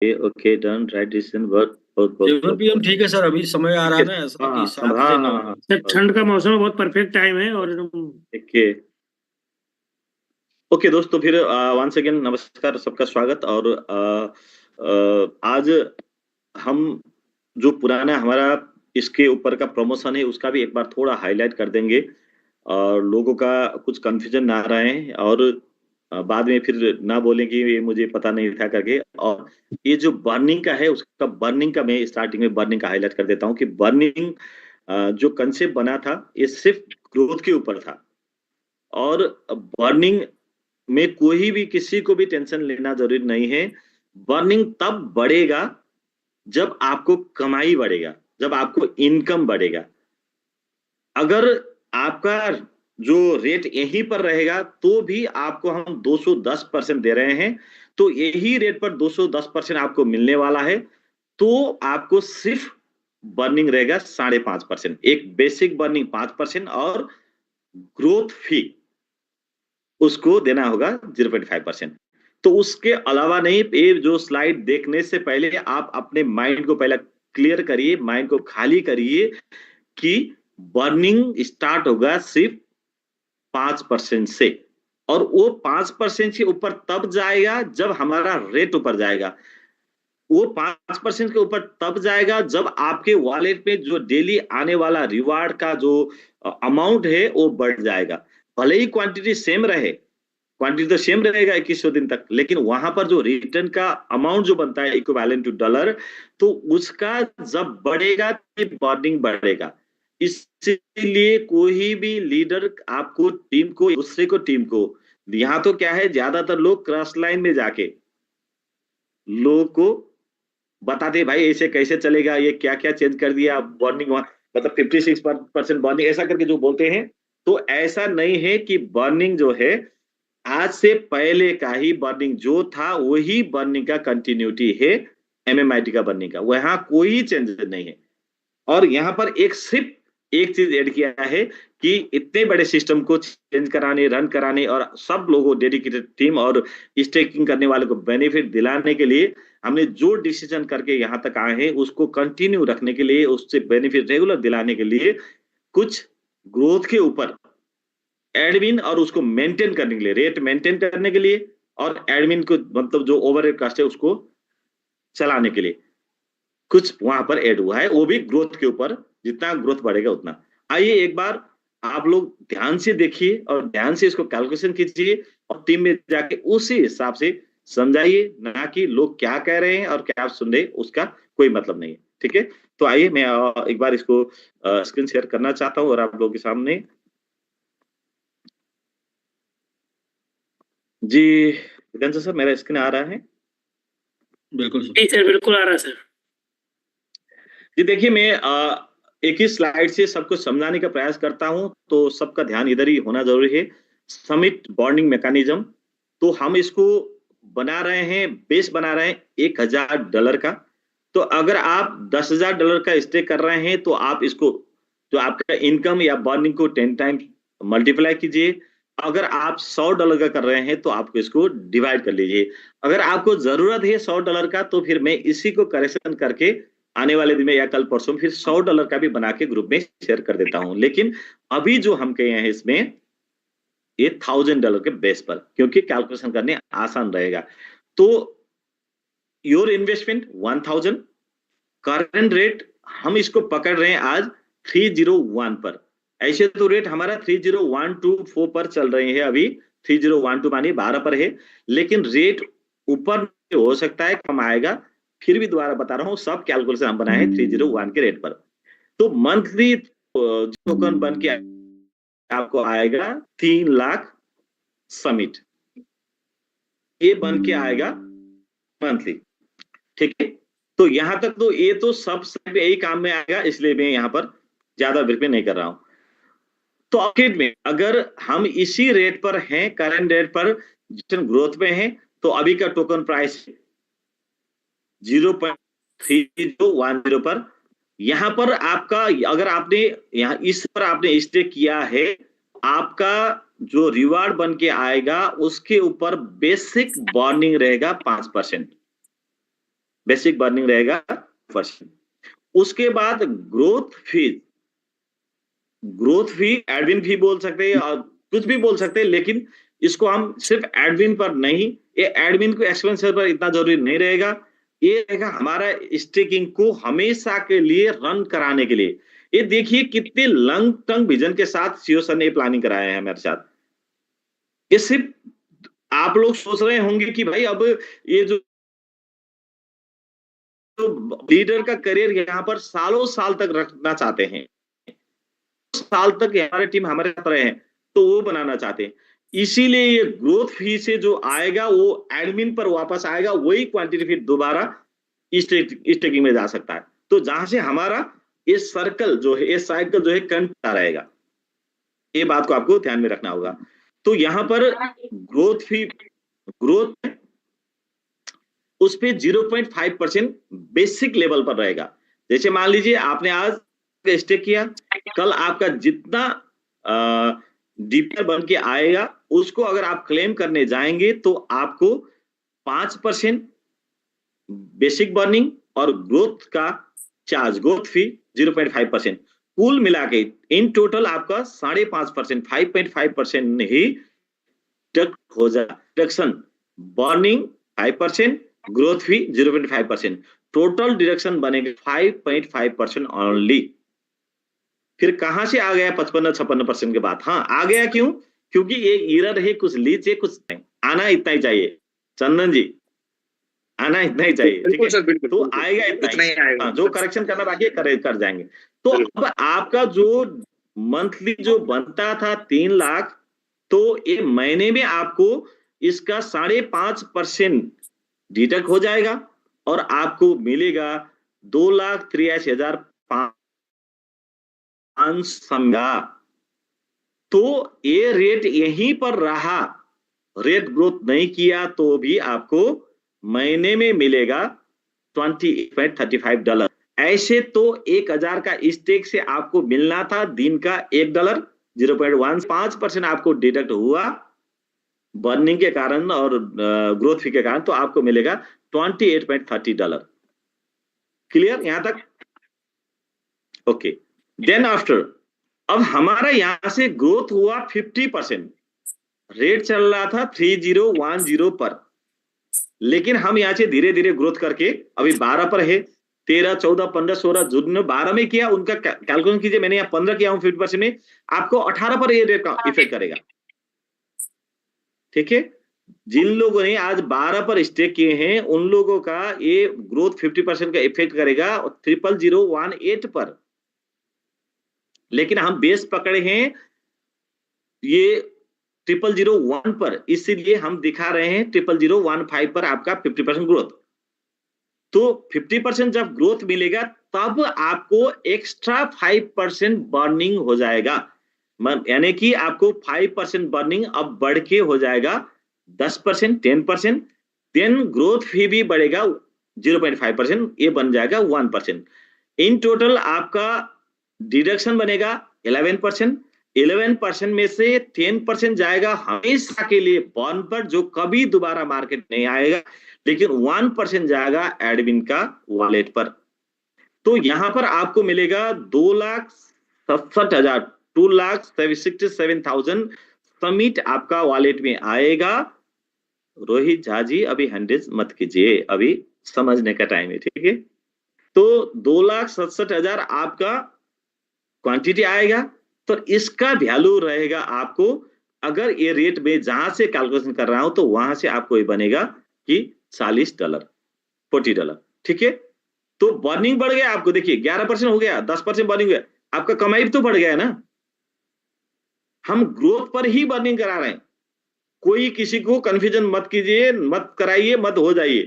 Okay done right decision. बहुत बहुत बहुत 7 PM ठीक है सर, अभी समय आ रहा ठीक है। है ना ऐसा हाँ कि हाँ 7 हाँ से हाँ 9 हाँ। सर ठंड का मौसम है, बहुत परफेक्ट टाइम है और एकदम। ओके ओके दोस्तों, फिर वंस अगेन नमस्कार, सबका स्वागत। और आज हम जो पुराना हमारा इसके ऊपर का प्रमोशन है उसका भी एक बार थोड़ा हाईलाइट कर देंगे, और लोगों का कुछ कंफ्यूजन ना रहे, और बाद में फिर ना बोलें कि ये मुझे पता नहीं था करके। और ये जो बर्निंग का है उसका, बर्निंग का मैं स्टार्टिंग में बर्निंग का हाईलाइट कर देता हूँ कि बर्निंग जो कंसेप्ट बना था ये सिर्फ ग्रोथ के ऊपर था। और बर्निंग में कोई भी किसी को भी टेंशन लेना जरूरी नहीं है। बर्निंग तब बढ़ेगा जब आपको कमाई बढ़ेगा, जब आपको इनकम बढ़ेगा। अगर आपका जो रेट यहीं पर रहेगा तो भी आपको हम 210% दे रहे हैं, तो यही रेट पर 210% आपको मिलने वाला है। तो आपको सिर्फ बर्निंग रहेगा 5.5%, एक बेसिक बर्निंग 5% और ग्रोथ फी उसको देना होगा 0.5%। तो उसके अलावा नहीं, ये जो स्लाइड देखने से पहले आप अपने माइंड को पहले क्लियर करिए, माइंड को खाली करिए कि बर्निंग स्टार्ट होगा सिर्फ 5% से। और वो 5% से ऊपर तब जाएगा जब हमारा रेट ऊपर जाएगा। वो 5% के ऊपर तब जाएगा जब आपके वॉलेट में जो डेली आने वाला रिवार्ड का जो अमाउंट है वो बढ़ जाएगा। भले ही क्वांटिटी सेम रहे, क्वांटिटी तो सेम रहेगा 2100 दिन तक, लेकिन वहां पर जो रिटर्न का अमाउंट जो बनता है इक्विवेलेंट टू डॉलर, तो उसका जब बढ़ेगा तो बॉन्डिंग बढ़ेगा। इसीलिए कोई भी लीडर आपको टीम को, दूसरे को टीम को, यहाँ तो क्या है, ज्यादातर लोग क्रॉस लाइन में जाके लोगों को बताते भाई ऐसे कैसे चलेगा, ये क्या क्या चेंज कर दिया बॉन्डिंग, मतलब 56% बॉन्डिंग ऐसा करके जो बोलते हैं। तो ऐसा नहीं है कि बर्निंग जो है आज से पहले का ही बर्निंग जो था वही बर्निंग का कंटिन्यूटी है। एमएमआईटी का बर्निंग का वहां कोई चेंज नहीं है। और यहाँ पर एक सिर्फ एक चीज ऐड किया है कि इतने बड़े सिस्टम को चेंज कराने, रन कराने और सब लोगों डेडिकेटेड टीम और स्टेकिंग करने वाले को बेनिफिट दिलाने के लिए हमने जो डिसीजन करके यहाँ तक आए हैं उसको कंटिन्यू रखने के लिए, उससे बेनिफिट रेगुलर दिलाने के लिए कुछ ग्रोथ के ऊपर एडमिन और उसको मेंटेन करने के लिए, रेट मेंटेन करने के लिए, और एडमिन को मतलब जो ओवर कास्ट है उसको चलाने के लिए कुछ वहां पर ऐड हुआ है, वो भी ग्रोथ के ऊपर। जितना ग्रोथ बढ़ेगा उतना। आइए एक बार आप लोग ध्यान से देखिए और ध्यान से इसको कैलकुलेशन कीजिए और टीम में जाके उसी हिसाब से समझाइए, ना कि लोग क्या कह रहे हैं और क्या आप सुन रहे हैं उसका कोई मतलब नहीं है। ठीक है, तो आइए मैं एक बार इसको स्क्रीन शेयर करना चाहता हूँ और आप लोगों के सामने। जी विधांशु सर, मेरा स्क्रीन आ रहा है? बिल्कुल सर। जी सर, बिल्कुल आ रहा है सर। जी देखिए, मैं एक ही स्लाइड से सबको समझाने का प्रयास करता हूं, तो सबका ध्यान इधर ही होना जरूरी है। समिट बॉन्डिंग मैकेनिज्म, तो हम इसको बना रहे हैं, बेस बना रहे हैं $1000 का। तो अगर आप $10,000 का स्टे कर रहे हैं तो आप इसको, जो आपका इनकम या बॉन्डिंग को 10 टाइम्स मल्टीप्लाई कीजिए। अगर आप $100 का कर रहे हैं तो आपको इसको डिवाइड कर लीजिए। अगर आपको जरूरत है $100 का, तो फिर मैं इसी को करेक्शन करके आने वाले दिन में या कल परसों फिर $100 का भी बना के ग्रुप में शेयर कर देता हूं। लेकिन अभी जो हम कहे हैं इसमें ये $1000 के बेस पर, क्योंकि कैलकुलेशन करने आसान रहेगा। तो योर इन्वेस्टमेंट 1000, करंट रेट हम इसको पकड़ रहे हैं आज 301 पर। ऐसे तो रेट हमारा 30124 पर चल रहे हैं अभी, 3012 मानिए 12 पर है। लेकिन रेट ऊपर हो सकता है, कम आएगा। फिर भी दोबारा बता रहा हूं, सब कैलकुलेशन हम बनाए हैं 301 के रेट पर। तो मंथली टोकन बन के आपको आएगा 3 लाख समिट, ये बन के आएगा मंथली। ठीक है, तो यहां तक तो ये तो सब यही काम में आएगा, इसलिए मैं यहां पर ज्यादा रिपेयर नहीं कर रहा हूं। तो मार्केट में अगर हम इसी रेट पर हैं, करंट रेट पर जितने ग्रोथ में है, तो अभी का टोकन प्राइस 0.3010 पर। यहां पर आपका, अगर आपने यहां इस पर आपने स्टे किया है, आपका जो रिवार्ड बन के आएगा उसके ऊपर बेसिक बॉन्डिंग रहेगा 5%। बेसिक बर्निंग रहेगा 5%। उसके बाद ग्रोथ फी एडमिन फी बोल सकते हैं और कुछ भी बोल सकते हैं, लेकिन इसको हम सिर्फ एडमिन पर नहीं, ये एडमिन को एक्सपेंसेस पर इतना जरूरी नहीं रहेगा, ये रहेगा हमारा स्टेकिंग को हमेशा के लिए रन कराने के लिए। ये देखिए कितने लॉन्ग टर्म विजन के साथ सीईओ सर ने प्लानिंग कराया है हमारे साथ। ये सिर्फ आप लोग सोच रहे होंगे कि भाई अब ये जो लीडर का करियर यहाँ पर सालों साल तक रखना चाहते हैं, साल तक हमारे टीम हमारे साथ रहे हैं, तो वो बनाना चाहते हैं। इसीलिए ये ग्रोथ फी से जो आएगा वो एडमिन पर वापस आएगा, वही क्वांटिटी फिर दोबारा स्टेकिंग में जा सकता है। तो जहां से हमारा ये सर्कल जो है, ये साइकिल जो है कंटिन्यू रहेगा, ये बात को आपको ध्यान में रखना होगा। तो यहाँ पर ग्रोथ उस पे 0.5% बेसिक लेवल पर रहेगा। जैसे मान लीजिए आपने आज स्टेक किया, कल आपका जितना डीपीआर बन के आएगा उसको अगर आप क्लेम करने जाएंगे तो आपको 5% बेसिक बर्निंग और ग्रोथ का चार्ज, ग्रोथ फी 0.5%, कुल मिला के इन टोटल आपका 5.5%, 5.5% ही हो जाए। डिडक्शन बर्निंग 5%, ग्रोथ फी 0.5%, टोटल डिडक्शन बनेगा 5.5% ओनली। फिर कहां से आ गया 55-56% के बाद? हाँ आ गया, क्यों? क्योंकि ये एरर है, कुछ लीच है, कुछ नहीं, आना इतना ही चाहिए चंदन जी, आना इतना ही चाहिए, ठीक है? तो आएगा इतना ही, हाँ, जो करेक्शन करना बाकी है कर जाएंगे। तो अब आपका जो मंथली जो बनता था 3 लाख, तो ये महीने में आपको इसका 5.5% डिडक्ट हो जाएगा और आपको मिलेगा 2,83,500। तो ये रेट यहीं पर रहा, रेट ग्रोथ नहीं किया तो भी आपको महीने में मिलेगा $28.35। ऐसे तो 1,000 का स्टेक से आपको मिलना था दिन का $1, 0.15% आपको डिडक्ट हुआ बर्निंग के कारण और ग्रोथ फी के कारण, तो आपको मिलेगा $28.30। क्लियर यहां तक? ओके, देन आफ्टर अब हमारा यहां से ग्रोथ हुआ 50%, रेट चल रहा था 3010 पर, लेकिन हम यहां से धीरे धीरे ग्रोथ करके अभी 12 पर है, 13, 14, 15, 16, जिन्होंने 12 में किया उनका कैलकुलेशन कीजिए, मैंने यहाँ 15 किया हूं 50% में, आपको 18 पर ये रेट का इफेक्ट करेगा। ठीक है, जिन लोगों ने आज 12 पर स्टेक किए हैं उन लोगों का ये ग्रोथ 50% का इफेक्ट करेगा 00018 पर, लेकिन हम बेस पकड़े हैं ये 0001 पर, इसीलिए हम दिखा रहे हैं 0015 पर आपका 50% ग्रोथ। तो 50% जब ग्रोथ मिलेगा तब आपको एक्स्ट्रा 5% बर्निंग हो जाएगा, यानी कि आपको 5% बर्निंग अब बढ़ के हो जाएगा 10%, 10%, देन ग्रोथ फी भी बढ़ेगा 0.5%, ये बन जाएगा 1%। इन टोटल आपका डिडक्शन बनेगा 11%, 11% में से 10% जाएगा हमेशा के लिए बर्न पर, जो कभी दोबारा मार्केट नहीं आएगा, लेकिन 1% जाएगा एडमिन का वॉलेट पर। तो यहां पर आपको मिलेगा 2,67,000, 2,67,000 समिट आपका वॉलेट में आएगा। रोहित झा जी अभी हैंडरेज मत कीजिए, अभी समझने का टाइम है, ठीक है? तो 2,67,000 आपका क्वांटिटी आएगा, तो इसका वैल्यू रहेगा आपको, अगर ये रेट में जहां से कैलकुलेशन कर रहा हूं तो वहां से आपको ये बनेगा कि $40, $40, ठीक है? तो बर्निंग बढ़ गया आपको, देखिए 11% हो गया, 10% बर्निंग गया, आपका कमाई भी तो बढ़ गया है ना। हम ग्रोथ पर ही बर्निंग करा रहे हैं, कोई किसी को कंफ्यूजन मत कीजिए, मत कराइए, मत हो जाइए।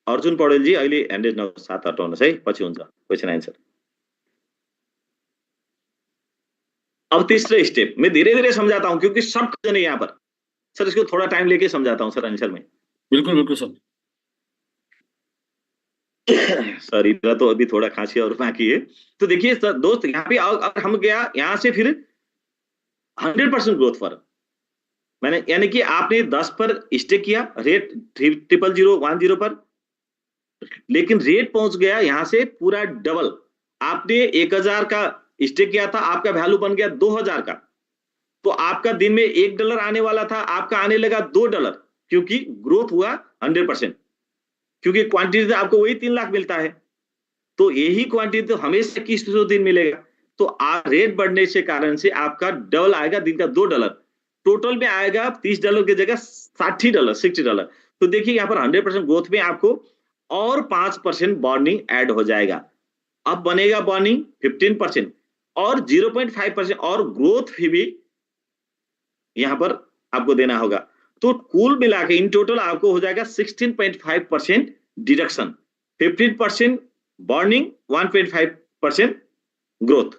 अर्जुन पौडेल जी अहिले ह्यान्डेज न 7-8 है, पछि हुन्छ क्वेश्चन आन्सर। अब तीसरे स्टेप मैं धीरे धीरे समझाता हूं क्योंकि सब कंफ्यूजन है यहाँ पर सर, इसको थोड़ा टाइम लेके समझाता हूं सर आंसर में। बिल्कुल बिल्कुल सर। सर इधर तो अभी थोड़ा खांसी और बाकी है। तो देखिए सर दोस्त, यहाँ पे अगर हम गया यहाँ से फिर 100% ग्रोथ पर, मैंने यानी कि आपने 10 पर स्टेक किया, रेट 0010 पर, लेकिन रेट पहुंच गया यहां से पूरा डबल। आपने 1000 का स्टेक किया था, आपका वैल्यू बन गया 2000 का। तो आपका दिन में $1 आने वाला था, आपका आने लगा $2, क्योंकि ग्रोथ हुआ 100%। क्योंकि क्वांटिटी तो आपको वही 3 लाख मिलता है, तो यही क्वांटिटी तो हमेशा 2100 दिन मिलेगा। तो आप रेट बढ़ने से कारण से आपका डबल आएगा, दिन का $2। टोटल में आएगा $30 की जगह $60, $60। तो देखिए यहाँ पर 100% ग्रोथ में आपको और 5% बॉर्निंग ऐड हो जाएगा। अब बनेगा बॉर्निंग 15% और 0.5% और ग्रोथ भी यहां पर आपको देना होगा। तो कुल मिला के इन टोटल आपको हो जाएगा 16.5% डिडक्शन, 15% बॉर्निंग, 1.5% ग्रोथ।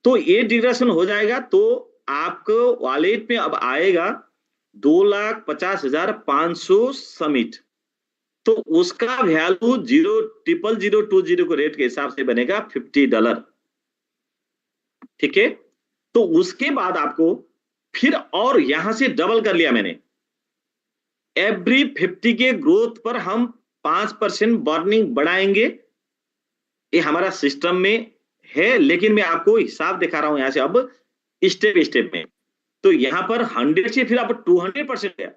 तो ये डिडक्शन हो जाएगा तो आपको वॉलेट में अब आएगा 2,50,500 समिट। तो उसका वैल्यू 0,0002 को रेट के हिसाब से बनेगा $50। ठीक है, तो उसके बाद आपको फिर और यहां से डबल कर लिया मैंने। एवरी 50 के ग्रोथ पर हम 5% बर्निंग बढ़ाएंगे। ये हमारा सिस्टम में है, लेकिन मैं आपको हिसाब दिखा रहा हूं यहां से अब स्टेप स्टेप में। तो यहां पर 100 से फिर आप 200% गया,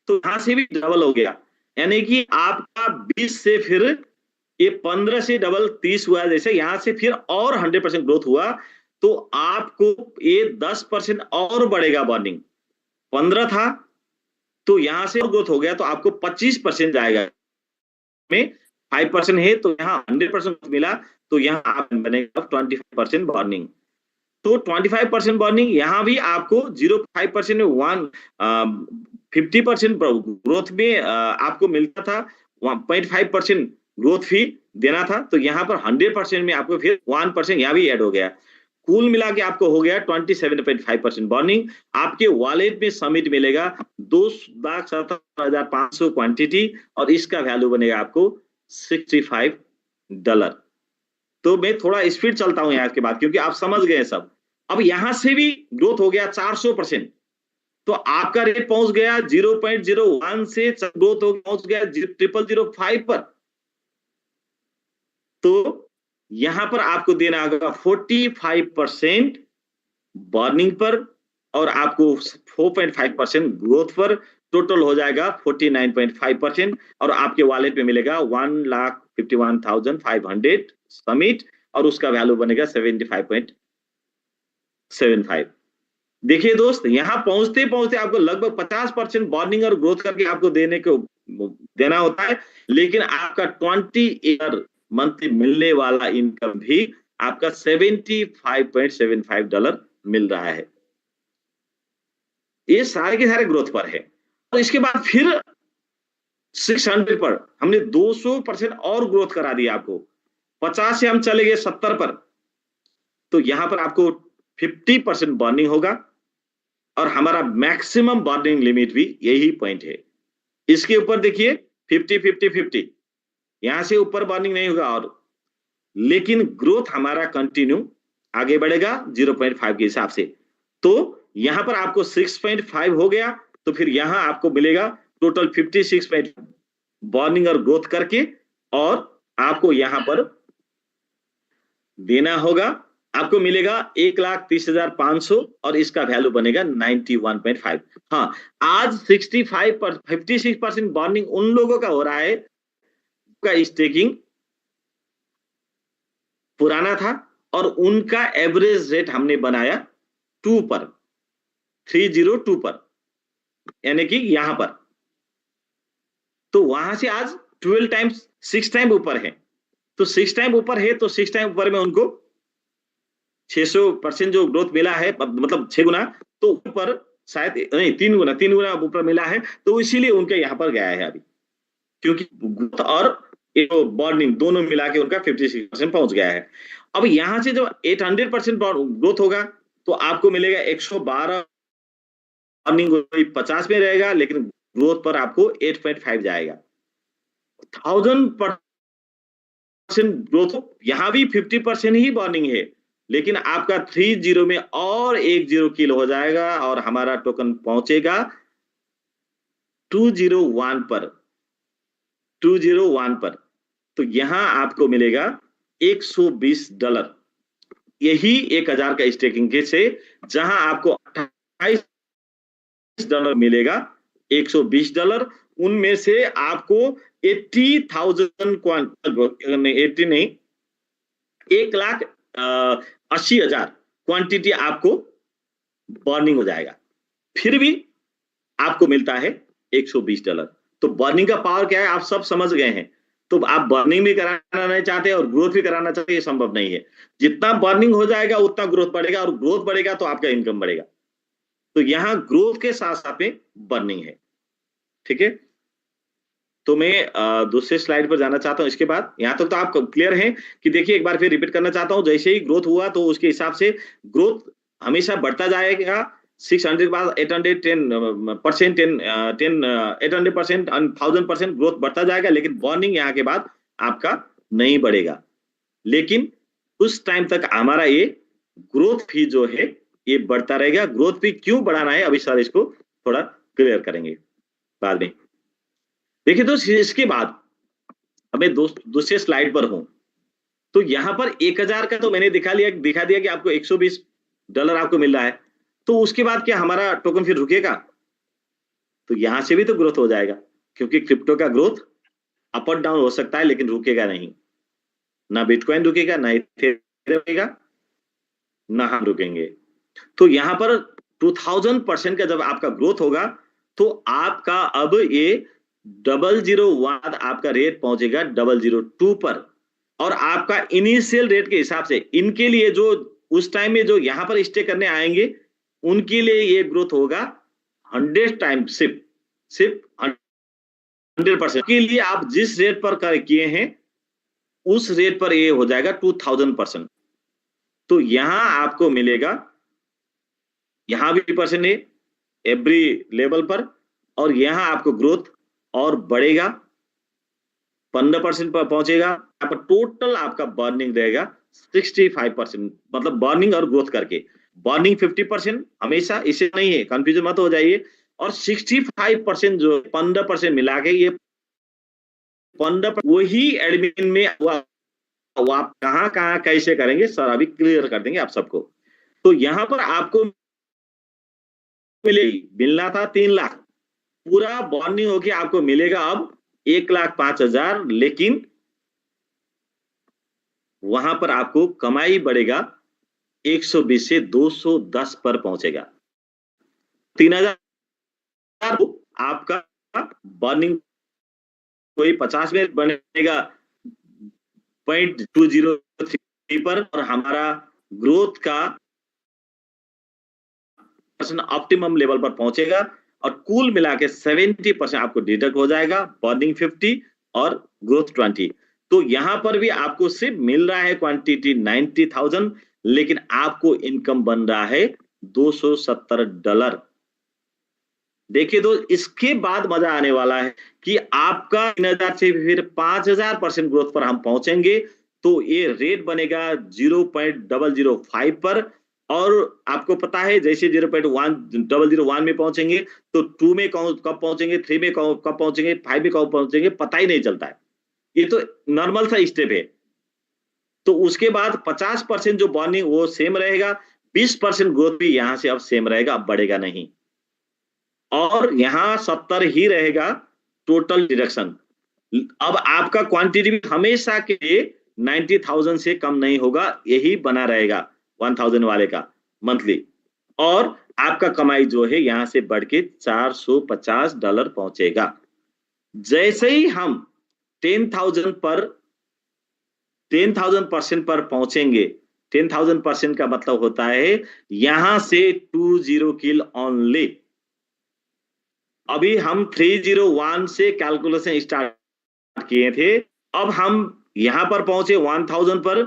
तो यहां से भी डबल हो गया। यानी कि आपका 20 से फिर ये 15 से डबल 30 हुआ, जैसे यहां से फिर और 100% ग्रोथ हुआ। तो आपको ये 10% और बढ़ेगा बर्निंग। 15 था तो यहां से ग्रोथ हो गया तो आपको 25% जाएगा। में 5% है तो यहाँ 100% मिला, तो यहाँ आप बनेगा 25% बर्निंग। तो 25% बर्निंग यहाँ भी आपको 0.5% में 50% ग्रोथ में आपको मिलता था, 1.5% ग्रोथ फी देना था। तो यहाँ पर 100% में आपको फिर 1% यहाँ भी ऐड हो गया। कुल मिला के आपको हो गया 27.5% बर्निंग। आपके वॉलेट में समिट मिलेगा 2,70,500 क्वांटिटी और इसका वैल्यू बनेगा आपको $65। तो मैं थोड़ा स्पीड चलता हूं यहाँ के बाद, क्योंकि आप समझ गए सब। अब यहां से भी ग्रोथ हो गया 400%। तो आपका रेट पहुंच गया 0.01 से ग्रोथ हो पहुंच गया 0.005 पर। तो यहां पर आपको देना होगा 45% बर्निंग पर और आपको 4.5% ग्रोथ पर। टोटल हो जाएगा 49.5% और आपके वॉलेट में मिलेगा 1,51,500 समिट और उसका वैल्यू बनेगा 75.75। देखिए दोस्त, यहां पहुंचते पहुंचते आपको लगभग 50% बॉर्निंग और ग्रोथ करके आपको देना होता है, लेकिन आपका 20 ईयर मंथली मिलने वाला इनकम भी आपका $75.75 मिल रहा है। ये सारे के सारे ग्रोथ पर है। और इसके बाद फिर 600 पर हमने 200% और ग्रोथ करा दिया आपको। 50 से हम चले गए 70 पर, तो यहां पर आपको 50% बर्निंग होगा और हमारा मैक्सिमम बर्निंग लिमिट भी यही पॉइंट है। इसके ऊपर देखिए 50-50-50, यहां से ऊपर बर्निंग नहीं होगा और, लेकिन ग्रोथ हमारा कंटिन्यू आगे बढ़ेगा 0.5 के हिसाब से। तो यहां पर आपको 6.5 हो गया, तो फिर यहां आपको मिलेगा टोटल 56 बर्निंग और ग्रोथ करके, और आपको यहां पर देना होगा, आपको मिलेगा 1,30,500 और इसका वैल्यू बनेगा 91.5। हाँ, आज 56% बर्निंग उन लोगों का हो रहा है का स्टेकिंग पुराना था और उनका एवरेज रेट हमने बनाया 2 पर, 302 पर, यानी कि यहां पर। तो वहां से आज 12 टाइम्स 6 टाइम ऊपर है। तो 6 टाइम ऊपर है तो 6 टाइम ऊपर में उनको 600% जो ग्रोथ मिला है, मतलब 6 गुना, तो ऊपर शायद नहीं 3 गुना ऊपर मिला है, तो इसीलिए उनके यहां पर गया है अभी, क्योंकि ग्रोथ और बॉर्निंग दोनों मिला के उनका 56% पहुंच गया है। अब यहां से जब 800% ग्रोथ होगा तो आपको मिलेगा 112, बॉर्निंग 50 में रहेगा, लेकिन ग्रोथ पर आपको 8.5 जाएगा। 1000% ग्रोथ, यहां भी 50% ही बॉर्निंग है, लेकिन आपका 30 में और 10 किल हो जाएगा और हमारा टोकन पहुंचेगा 201 पर, 201 पर। तो यहां आपको मिलेगा $120। यही 1000 का स्टेकिंग के से जहां आपको $28 मिलेगा, $120, उनमें से आपको 80 नहीं, 1,80,000 क्वांटिटी आपको बर्निंग हो जाएगा। फिर भी आपको मिलता है $120। तो बर्निंग का पावर क्या है आप सब समझ गए हैं। तो आप बर्निंग भी कराना नहीं चाहते और ग्रोथ भी कराना चाहते, ये संभव नहीं है। जितना बर्निंग हो जाएगा उतना ग्रोथ बढ़ेगा, और ग्रोथ बढ़ेगा तो आपका इनकम बढ़ेगा। तो यहां ग्रोथ के साथ साथ में बर्निंग है। ठीक है, तो मैं दूसरे स्लाइड पर जाना चाहता हूं। इसके बाद यहां तक तो आप क्लियर हैं कि देखिए, एक बार फिर रिपीट करना चाहता हूं, जैसे ही ग्रोथ हुआ तो उसके हिसाब से ग्रोथ हमेशा बढ़ता जाएगा। 600 के बाद 810%, 800% 1000% ग्रोथ बढ़ता जाएगा, लेकिन बर्निंग यहाँ के बाद आपका नहीं बढ़ेगा। लेकिन उस टाइम तक हमारा ये ग्रोथ भी जो है ये बढ़ता रहेगा। ग्रोथ भी क्यों बढ़ाना है, अभी सर इसको थोड़ा क्लियर करेंगे बाद में। देखिए दोस्त, इसके बाद हमें दूसरे स्लाइड पर हूं, तो यहां पर 1000 का तो मैंने दिखा दिया कि आपको $120 आपको मिल रहा है। तो उसके बाद क्या हमारा टोकन फिर रुकेगा? तो यहां से भी तो ग्रोथ हो जाएगा, क्योंकि क्रिप्टो का ग्रोथ अप और डाउन हो सकता है लेकिन रुकेगा नहीं। ना बिटकॉइन रुकेगा, ना इथेरियम रुकेगा, ना हम रुकेंगे। तो यहां पर 2000% का जब आपका ग्रोथ होगा तो आपका अब ये 001 आपका रेट पहुंचेगा 002 पर। और आपका इनिशियल रेट के हिसाब से इनके लिए जो उस टाइम में जो यहां पर स्टे करने आएंगे उनके लिए ये ग्रोथ होगा 100 टाइम, सिर्फ 100% के लिए आप जिस रेट पर किए हैं उस रेट पर ये हो जाएगा 2000%। तो यहां आपको मिलेगा, यहां भी परसेंट है एवरी लेवल पर, और यहां आपको ग्रोथ और बढ़ेगा, 15% पर पहुंचेगा। यहाँ पर टोटल आपका बर्निंग रहेगा 65%, मतलब बर्निंग और ग्रोथ करके। बर्निंग 50% हमेशा, इसे नहीं है, कंफ्यूजन मत हो जाइए। और 65% जो 15% मिला के ये 15 वही एडमिन में वो आप कहां कहां कैसे करेंगे सर अभी क्लियर कर देंगे आप सबको। तो यहां पर आपको मिलना था 3 लाख, पूरा बर्निंग होके आपको मिलेगा अब 1,05,000, लेकिन वहां पर आपको कमाई बढ़ेगा 120 से 210 पर पहुंचेगा। 3,000 आपका बर्निंग कोई 50 में बनेगा 0.203 पर, और हमारा ग्रोथ का ऑप्टिमम लेवल पर पहुंचेगा, और कुल मिला के 70% आपको डिडक्ट हो जाएगा, बर्निंग 50 और ग्रोथ 20। तो यहां पर भी आपको सिर्फ मिल रहा है क्वांटिटी 90,000, लेकिन आपको इनकम बन रहा है $270। देखिए तो इसके बाद मजा आने वाला है कि आपका 3,000 से फिर 5,000% ग्रोथ पर हम पहुंचेंगे, तो ये रेट बनेगा 0.005 पर। और आपको पता है जैसे 0.001 में पहुंचेंगे तो 2 में कब पहुंचेंगे, 3 में कब पहुंचेंगे, 5 में कब पहुंचेंगे, पता ही नहीं चलता है। ये तो नॉर्मल सा स्टेप है। तो उसके बाद 50% जो बर्निंग वो सेम रहेगा, 20% ग्रोथ भी यहां से अब सेम रहेगा, अब बढ़ेगा नहीं। और यहां 70 ही रहेगा टोटल डिडक्शन। अब आपका क्वांटिटी भी हमेशा के लिए 90,000 से कम नहीं होगा, यही बना रहेगा 1000 वाले का मंथली। और आपका कमाई जो है यहां से बढ़ के $450 पहुंचेगा। जैसे ही हम 10,000% पर पहुंचेंगे, 10,000% का मतलब होता है यहां से 20 किल ओनली। अभी हम 301 से कैलकुलेशन स्टार्ट किए थे, अब हम यहां पर पहुंचे 1000 पर,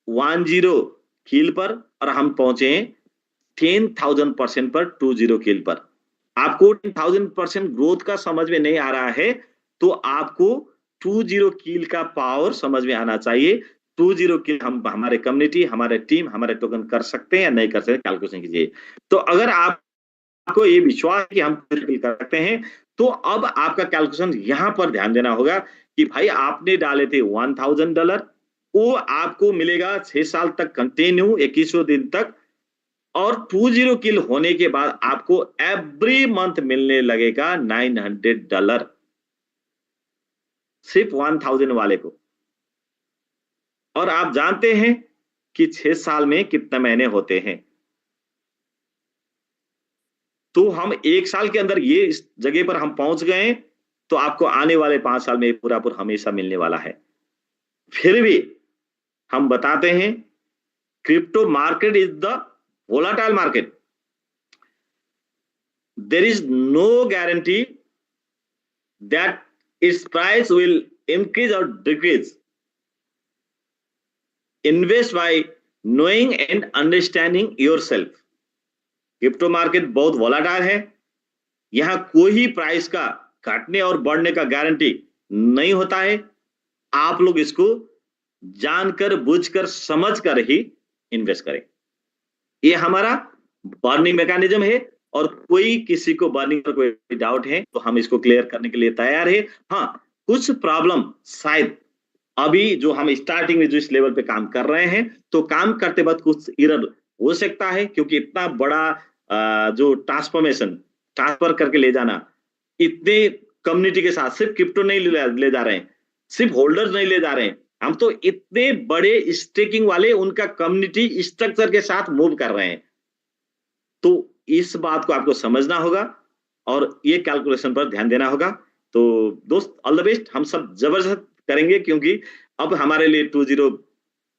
10 किल पर, और हम पहुंचे 10,000% पर 20 किल पर। आपको 10,000% ग्रोथ का समझ में नहीं आ रहा है तो आपको 20 किल का पावर समझ में आना चाहिए। 20 किल हम हमारे कम्युनिटी, हमारे टीम, हमारे टोकन कर सकते हैं या नहीं कर सकते, कैलकुलेशन कीजिए। तो अगर आपको ये विश्वास कि हम कर सकते हैं तो अब आपका कैलकुलेशन यहां पर ध्यान देना होगा कि भाई आपने डाले थे $1000, वो आपको मिलेगा 6 साल तक कंटिन्यू 2100 दिन तक, और 20 किल होने के बाद आपको एवरी मंथ मिलने लगेगा $900, सिर्फ 1000 वाले को। और आप जानते हैं कि 6 साल में कितने महीने होते हैं, तो हम 1 साल के अंदर ये इस जगह पर हम पहुंच गए, तो आपको आने वाले 5 साल में पूरा हमेशा मिलने वाला है। फिर भी हम बताते हैं, crypto market is the volatile market, there is no guarantee that its price will increase or decrease. Invest by knowing and understanding yourself. Crypto market बहुत वोलाटाइल है, यहां कोई प्राइस का घटने और बढ़ने का गारंटी नहीं होता है। आप लोग इसको जानकर बूझकर समझकर ही इन्वेस्ट करें। ये हमारा बर्निंग मैकेनिज्म है, और कोई किसी को बर्निंग पर कोई डाउट है तो हम इसको क्लियर करने के लिए तैयार है। हाँ, कुछ प्रॉब्लम शायद अभी जो हम स्टार्टिंग में जो इस लेवल पे काम कर रहे हैं, तो काम करते वक्त कुछ एरर हो सकता है, क्योंकि इतना बड़ा जो ट्रांसफर करके ले जाना, इतने कम्युनिटी के साथ, सिर्फ क्रिप्टो नहीं ले जा रहे हैं, सिर्फ होल्डर्स नहीं ले जा रहे हैं, हम तो इतने बड़े स्टेकिंग वाले उनका कम्युनिटी स्ट्रक्चर के साथ मूव कर रहे हैं। तो इस बात को आपको समझना होगा और ये कैलकुलेशन पर ध्यान देना होगा। तो दोस्त, ऑल द बेस्ट, हम सब जबरदस्त करेंगे, क्योंकि अब हमारे लिए 20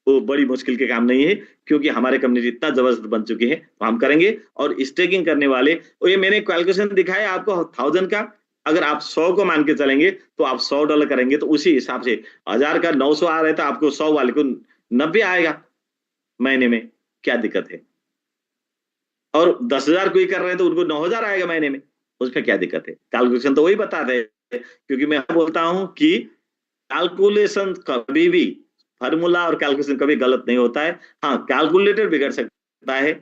वो बड़ी मुश्किल के काम नहीं है, क्योंकि हमारे कम्युनिटी इतना जबरदस्त बन चुकी है, तो हम करेंगे। और स्टेकिंग करने वाले, और ये मैंने कैलकुलेशन दिखाया आपको 1000 का, अगर आप 100 को मान के चलेंगे तो आप $100 करेंगे, तो उसी हिसाब से 1000 का 900 आ रहा है, तो आपको 100 वाले को 90 आएगा महीने में, क्या दिक्कत है? और 10,000 कोई कर रहे हैं तो उनको 9,000 आएगा महीने में, उसमें क्या दिक्कत है? कैलकुलेशन तो वही बताते हैं, क्योंकि मैं बोलता हूं कि कैलकुलेशन कभी भी, फार्मूला और कैलकुलेशन कभी गलत नहीं होता है। हाँ, कैलकुलेटर बिगड़ सकता है,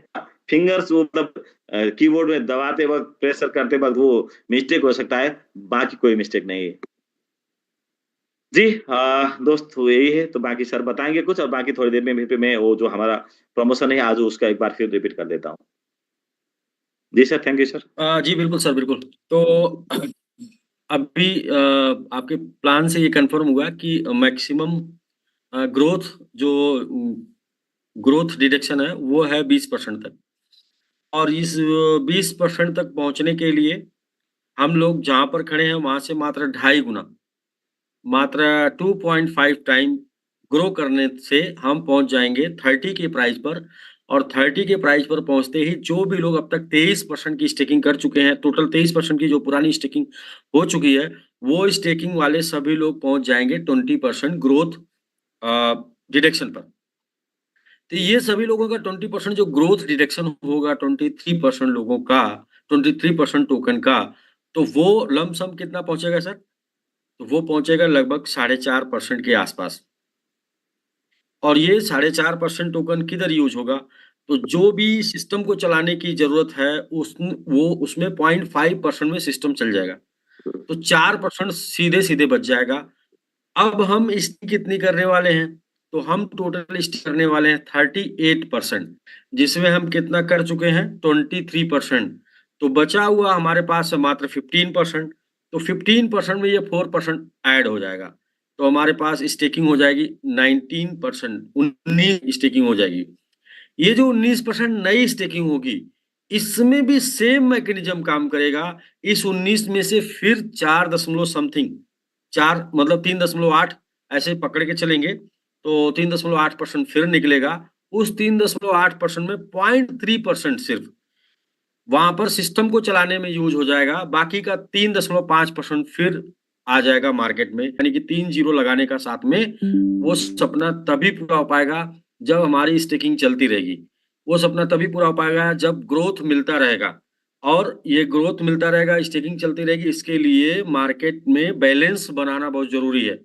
फिंगर्स वो मतलब कीबोर्ड में दबाते वक्त, प्रेशर करते वक्त वो मिस्टेक हो सकता है, बाकी कोई मिस्टेक नहीं है जी। दोस्त, यही है। तो बाकी सर बताएंगे कुछ, और बाकी थोड़ी देर में फिर मैं वो जो हमारा प्रमोशन है आज, उसका एक बार फिर रिपीट कर देता हूँ। जी सर, थैंक यू सर। जी बिल्कुल सर, बिल्कुल। तो अभी आपके प्लान से ये कंफर्म हुआ कि मैक्सिमम ग्रोथ जो ग्रोथ डिडक्शन है वो है 20% तक, और इस 20% तक पहुंचने के लिए हम लोग जहां पर खड़े हैं वहां से मात्र 2.5 गुना, मात्र 2.5 टाइम ग्रो करने से हम पहुंच जाएंगे 30 के प्राइस पर। और 30 के प्राइस पर पहुंचते ही जो भी लोग अब तक 23% की स्टेकिंग कर चुके हैं, टोटल 23% की जो पुरानी स्टेकिंग हो चुकी है, वो स्टेकिंग वाले सभी लोग पहुंच जाएंगे 20% ग्रोथ डिडक्शन पर। तो ये सभी लोगों का 20% जो ग्रोथ डिडक्शन होगा, 23% लोगों का, 23% टोकन का, तो वो लमसम कितना पहुंचेगा सर? तो वो पहुंचेगा लगभग 4.5% के आसपास। और ये 4.5% टोकन किधर यूज होगा? तो जो भी सिस्टम को चलाने की जरूरत है वो उसमें 0.5% में सिस्टम चल जाएगा, तो 4% सीधे सीधे बच जाएगा। अब हम स्टिक कितनी करने वाले हैं? तो हम टोटल स्टिक करने वाले हैं 38%, जिसमें हम कितना कर चुके हैं? 23%। तो बचा हुआ हमारे पास है मात्र 15%। तो 15% में ये 4% ऐड हो जाएगा, तो हमारे पास स्टेकिंग हो जाएगी 19%, 19 स्टेकिंग हो जाएगी। ये जो 19% नई स्टेकिंग होगी, इसमें भी सेम मैकेनिज्म काम करेगा। इस 19 में से फिर 4 दशमलव समथिंग, 4 मतलब 3.8 ऐसे पकड़ के चलेंगे, तो 3.8% फिर निकलेगा। उस 3.8% में 0.3% सिर्फ वहां पर सिस्टम को चलाने में यूज हो जाएगा, बाकी का 3.5% फिर आ जाएगा मार्केट में। यानी कि 3 जीरो लगाने का साथ में वो सपना तभी पूरा हो पाएगा जब हमारी स्टेकिंग चलती रहेगी। वो सपना तभी पूरा हो पाएगा जब ग्रोथ मिलता रहेगा, और ये ग्रोथ मिलता रहेगा, स्टेकिंग चलती रहेगी। इसके लिए मार्केट में बैलेंस बनाना बहुत जरूरी है।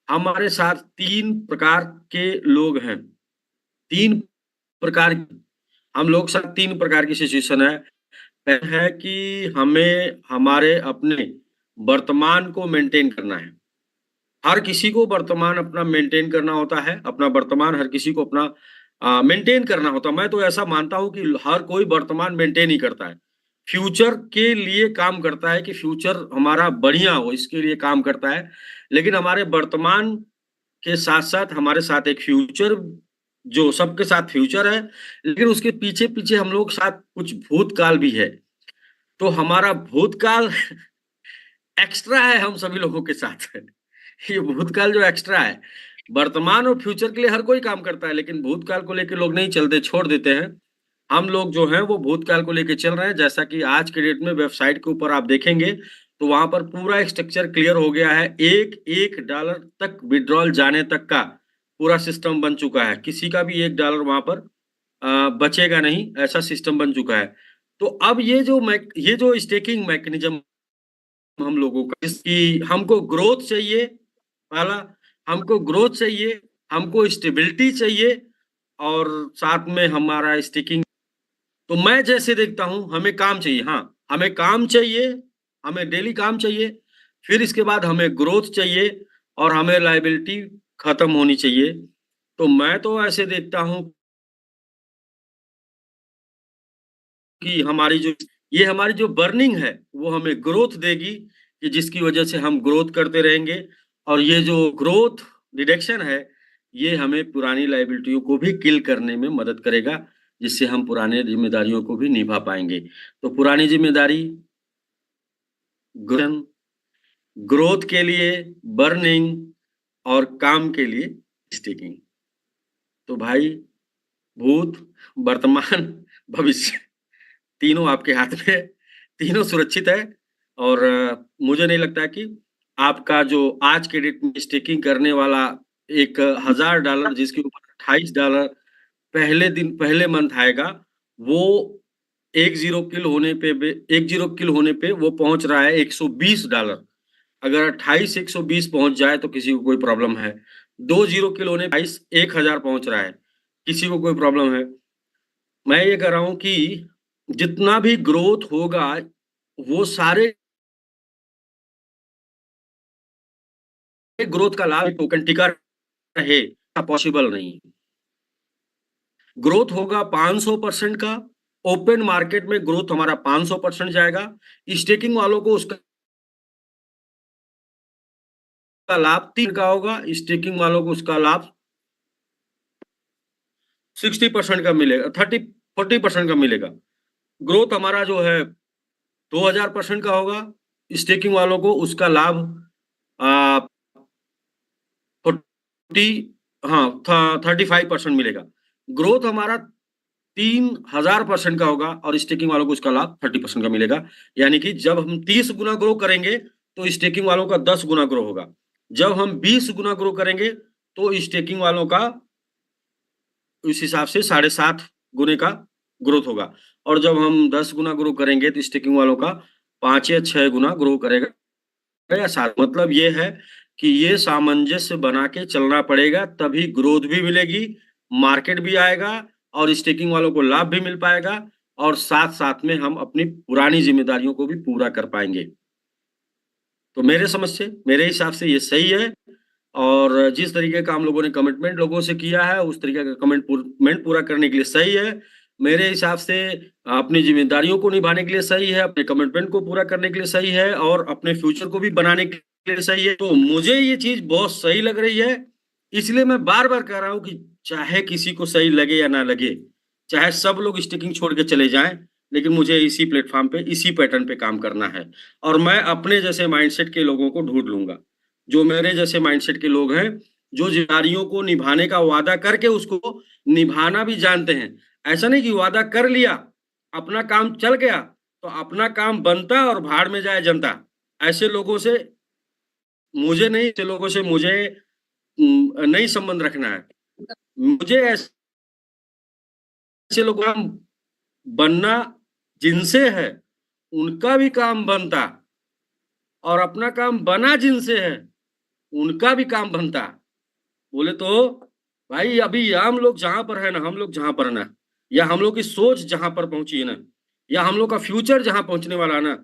हमारे साथ 3 प्रकार के लोग हैं, 3 प्रकार, हम लोग साथ 3 प्रकार की सिचुएशन है। पहला है कि हमें हमारे अपने वर्तमान को मेंटेन करना है, हर किसी को वर्तमान अपना मेंटेन करना होता है, अपना वर्तमान हर किसी को अपना मेंटेन करना होता है। मैं तो ऐसा मानता हूं कि हर कोई वर्तमान मेंटेन ही करता है, फ्यूचर के लिए काम करता है कि फ्यूचर हमारा बढ़िया हो, इसके लिए काम करता है। लेकिन हमारे वर्तमान के साथ साथ हमारे साथ एक फ्यूचर, जो सबके साथ फ्यूचर है, लेकिन उसके पीछे पीछे हम लोग साथ कुछ भूतकाल भी है। तो हमारा भूतकाल एक्स्ट्रा है हम सभी लोगों के साथ है। ये भूतकाल जो एक्स्ट्रा है, वर्तमान और फ्यूचर के लिए हर कोई काम करता है, लेकिन भूतकाल को लेकर लोग नहीं चलते, छोड़ देते हैं। हम लोग जो हैं वो भूतकाल को लेकर चल रहे हैं। जैसा कि आज के डेट में वेबसाइट के ऊपर आप देखेंगे तो वहां पर पूरा स्ट्रक्चर क्लियर हो गया है। $1 तक विड्रॉल जाने तक का पूरा सिस्टम बन चुका है। किसी का भी $1 वहां पर बचेगा नहीं, ऐसा सिस्टम बन चुका है। तो अब ये जो स्टेकिंग मैकेनिज्म हम लोगों का, इसकी हमको ग्रोथ चाहिए, पहला हमको ग्रोथ चाहिए, हमको स्टेबिलिटी चाहिए, और साथ में हमारा स्टेकिंग। तो मैं जैसे देखता हूं हमें काम चाहिए, हाँ हमें काम चाहिए, हमें डेली काम चाहिए, फिर इसके बाद हमें ग्रोथ चाहिए और हमें लायबिलिटी खत्म होनी चाहिए। तो मैं तो ऐसे देखता हूं कि हमारी जो बर्निंग है वो हमें ग्रोथ देगी, कि जिसकी वजह से हम ग्रोथ करते रहेंगे। और ये जो ग्रोथ डिडक्शन है ये हमें पुरानी लायबिलिटियों को भी किल करने में मदद करेगा, जिससे हम पुराने जिम्मेदारियों को भी निभा पाएंगे। तो पुरानी जिम्मेदारी ग्रोथ के लिए बर्निंग और काम के लिए स्टिकिंग। तो भाई भूत, वर्तमान, भविष्य तीनों आपके हाथ में है, तीनों सुरक्षित है। और मुझे नहीं लगता कि आपका जो आज के डेट में स्टेकिंग करने वाला $1000 जिसके ऊपर $28 पहले मंथ आएगा, वो 10 किल होने पे वो पहुंच रहा है $120। अगर 28 120 पहुंच जाए तो किसी को कोई प्रॉब्लम है। 20 किल होने पे 1000 पहुंच रहा है, किसी को कोई प्रॉब्लम है। मैं ये कह रहा हूं कि जितना भी ग्रोथ होगा वो सारे ग्रोथ का लाभ टोकन टिका रहे, पॉसिबल नहीं। ग्रोथ होगा 500% का, ओपन मार्केट में ग्रोथ हमारा 500% जाएगा। स्टेकिंग वालों को उसका लाभ 3 का होगा, स्टेकिंग वालों को उसका लाभ 60% का मिलेगा, 40% का मिलेगा। ग्रोथ हमारा जो है 2000% का होगा, स्टेकिंग वालों को उसका लाभ 35% मिलेगा। ग्रोथ हमारा 3000% का होगा और स्टेकिंग वालों को उसका लाभ 30% का मिलेगा। यानी कि जब हम 30 गुना ग्रो करेंगे तो स्टेकिंग वालों का 10 गुना ग्रो होगा। जब हम 20 गुना ग्रो करेंगे तो स्टेकिंग वालों का उस हिसाब से 7.5 गुने का ग्रोथ होगा। और जब हम 10 गुना ग्रो करेंगे तो स्टेकिंग वालों का 5 या 6 गुना ग्रो करेगा या 7। मतलब ये है कि ये सामंजस्य बना के चलना पड़ेगा, तभी ग्रोथ भी मिलेगी, मार्केट भी आएगा और स्टेकिंग वालों को लाभ भी मिल पाएगा, और साथ साथ में हम अपनी पुरानी जिम्मेदारियों को भी पूरा कर पाएंगे। तो मेरे हिसाब से ये सही है। और जिस तरीके का हम लोगों ने कमिटमेंट लोगों से किया है उस तरीके का कमिटमेंट पूरा करने के लिए सही है। मेरे हिसाब से अपनी जिम्मेदारियों को निभाने के लिए सही है, अपने कमिटमेंट को पूरा करने के लिए सही है, और अपने फ्यूचर को भी बनाने के लिए सही है। तो मुझे ये चीज बहुत सही लग रही है, इसलिए मैं बार बार कह रहा हूँ कि चाहे किसी को सही लगे या ना लगे, चाहे सब लोग स्टिकिंग छोड़ के चले जाएं, लेकिन मुझे इसी प्लेटफॉर्म पे इसी पैटर्न पे काम करना है। और मैं अपने जैसे माइंडसेट के लोगों को ढूंढ लूंगा, जो मेरे जैसे माइंडसेट के लोग हैं, जो जिम्मेदारियों को निभाने का वादा करके उसको निभाना भी जानते हैं। ऐसा नहीं कि वादा कर लिया, अपना काम चल गया तो अपना काम बनता और भाड़ में जाए जनता। ऐसे लोगों से मुझे नहीं संबंध रखना है। मुझे ऐसे लोग काम बनना जिनसे है उनका भी काम बनता, और अपना काम बना जिनसे है उनका भी काम बनता। बोले तो भाई अभी हम लोग जहां पर है ना, हम लोग जहां पर है ना, या हम लोग की सोच जहां पर पहुंची है ना, या हम लोग का फ्यूचर जहां पहुंचने वाला है ना,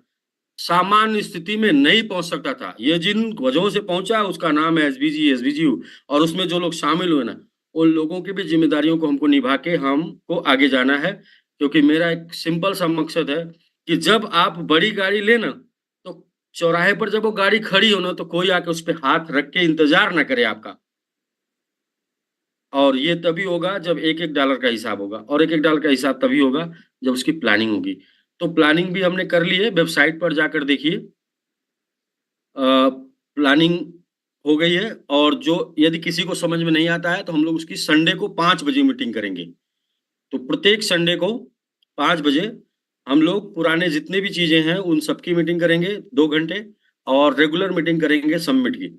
सामान्य स्थिति में नहीं पहुंच सकता था। ये जिन वजहों से पहुंचा उसका नाम है एसबीजी, एसबीजी, और उसमें जो लोग शामिल हुए ना, उन लोगों की भी जिम्मेदारियों को हमको निभा के हमको आगे जाना है। क्योंकि मेरा एक सिंपल सा मकसद है कि जब आप बड़ी गाड़ी लेना, तो चौराहे पर जब वो गाड़ी खड़ी हो ना, तो कोई आके उस पर हाथ रख के इंतजार ना करे आपका। और ये तभी होगा जब एक एक डॉलर का हिसाब होगा, और एक एक डॉलर का हिसाब तभी होगा जब उसकी प्लानिंग होगी। तो प्लानिंग भी हमने कर ली है, वेबसाइट पर जाकर देखिए, प्लानिंग हो गई है। और जो यदि किसी को समझ में नहीं आता है तो हम लोग उसकी संडे को 5 बजे मीटिंग करेंगे। तो प्रत्येक संडे को 5 बजे हम लोग पुराने जितने भी चीजें हैं उन सबकी मीटिंग करेंगे 2 घंटे, और रेगुलर मीटिंग करेंगे सबमिट की।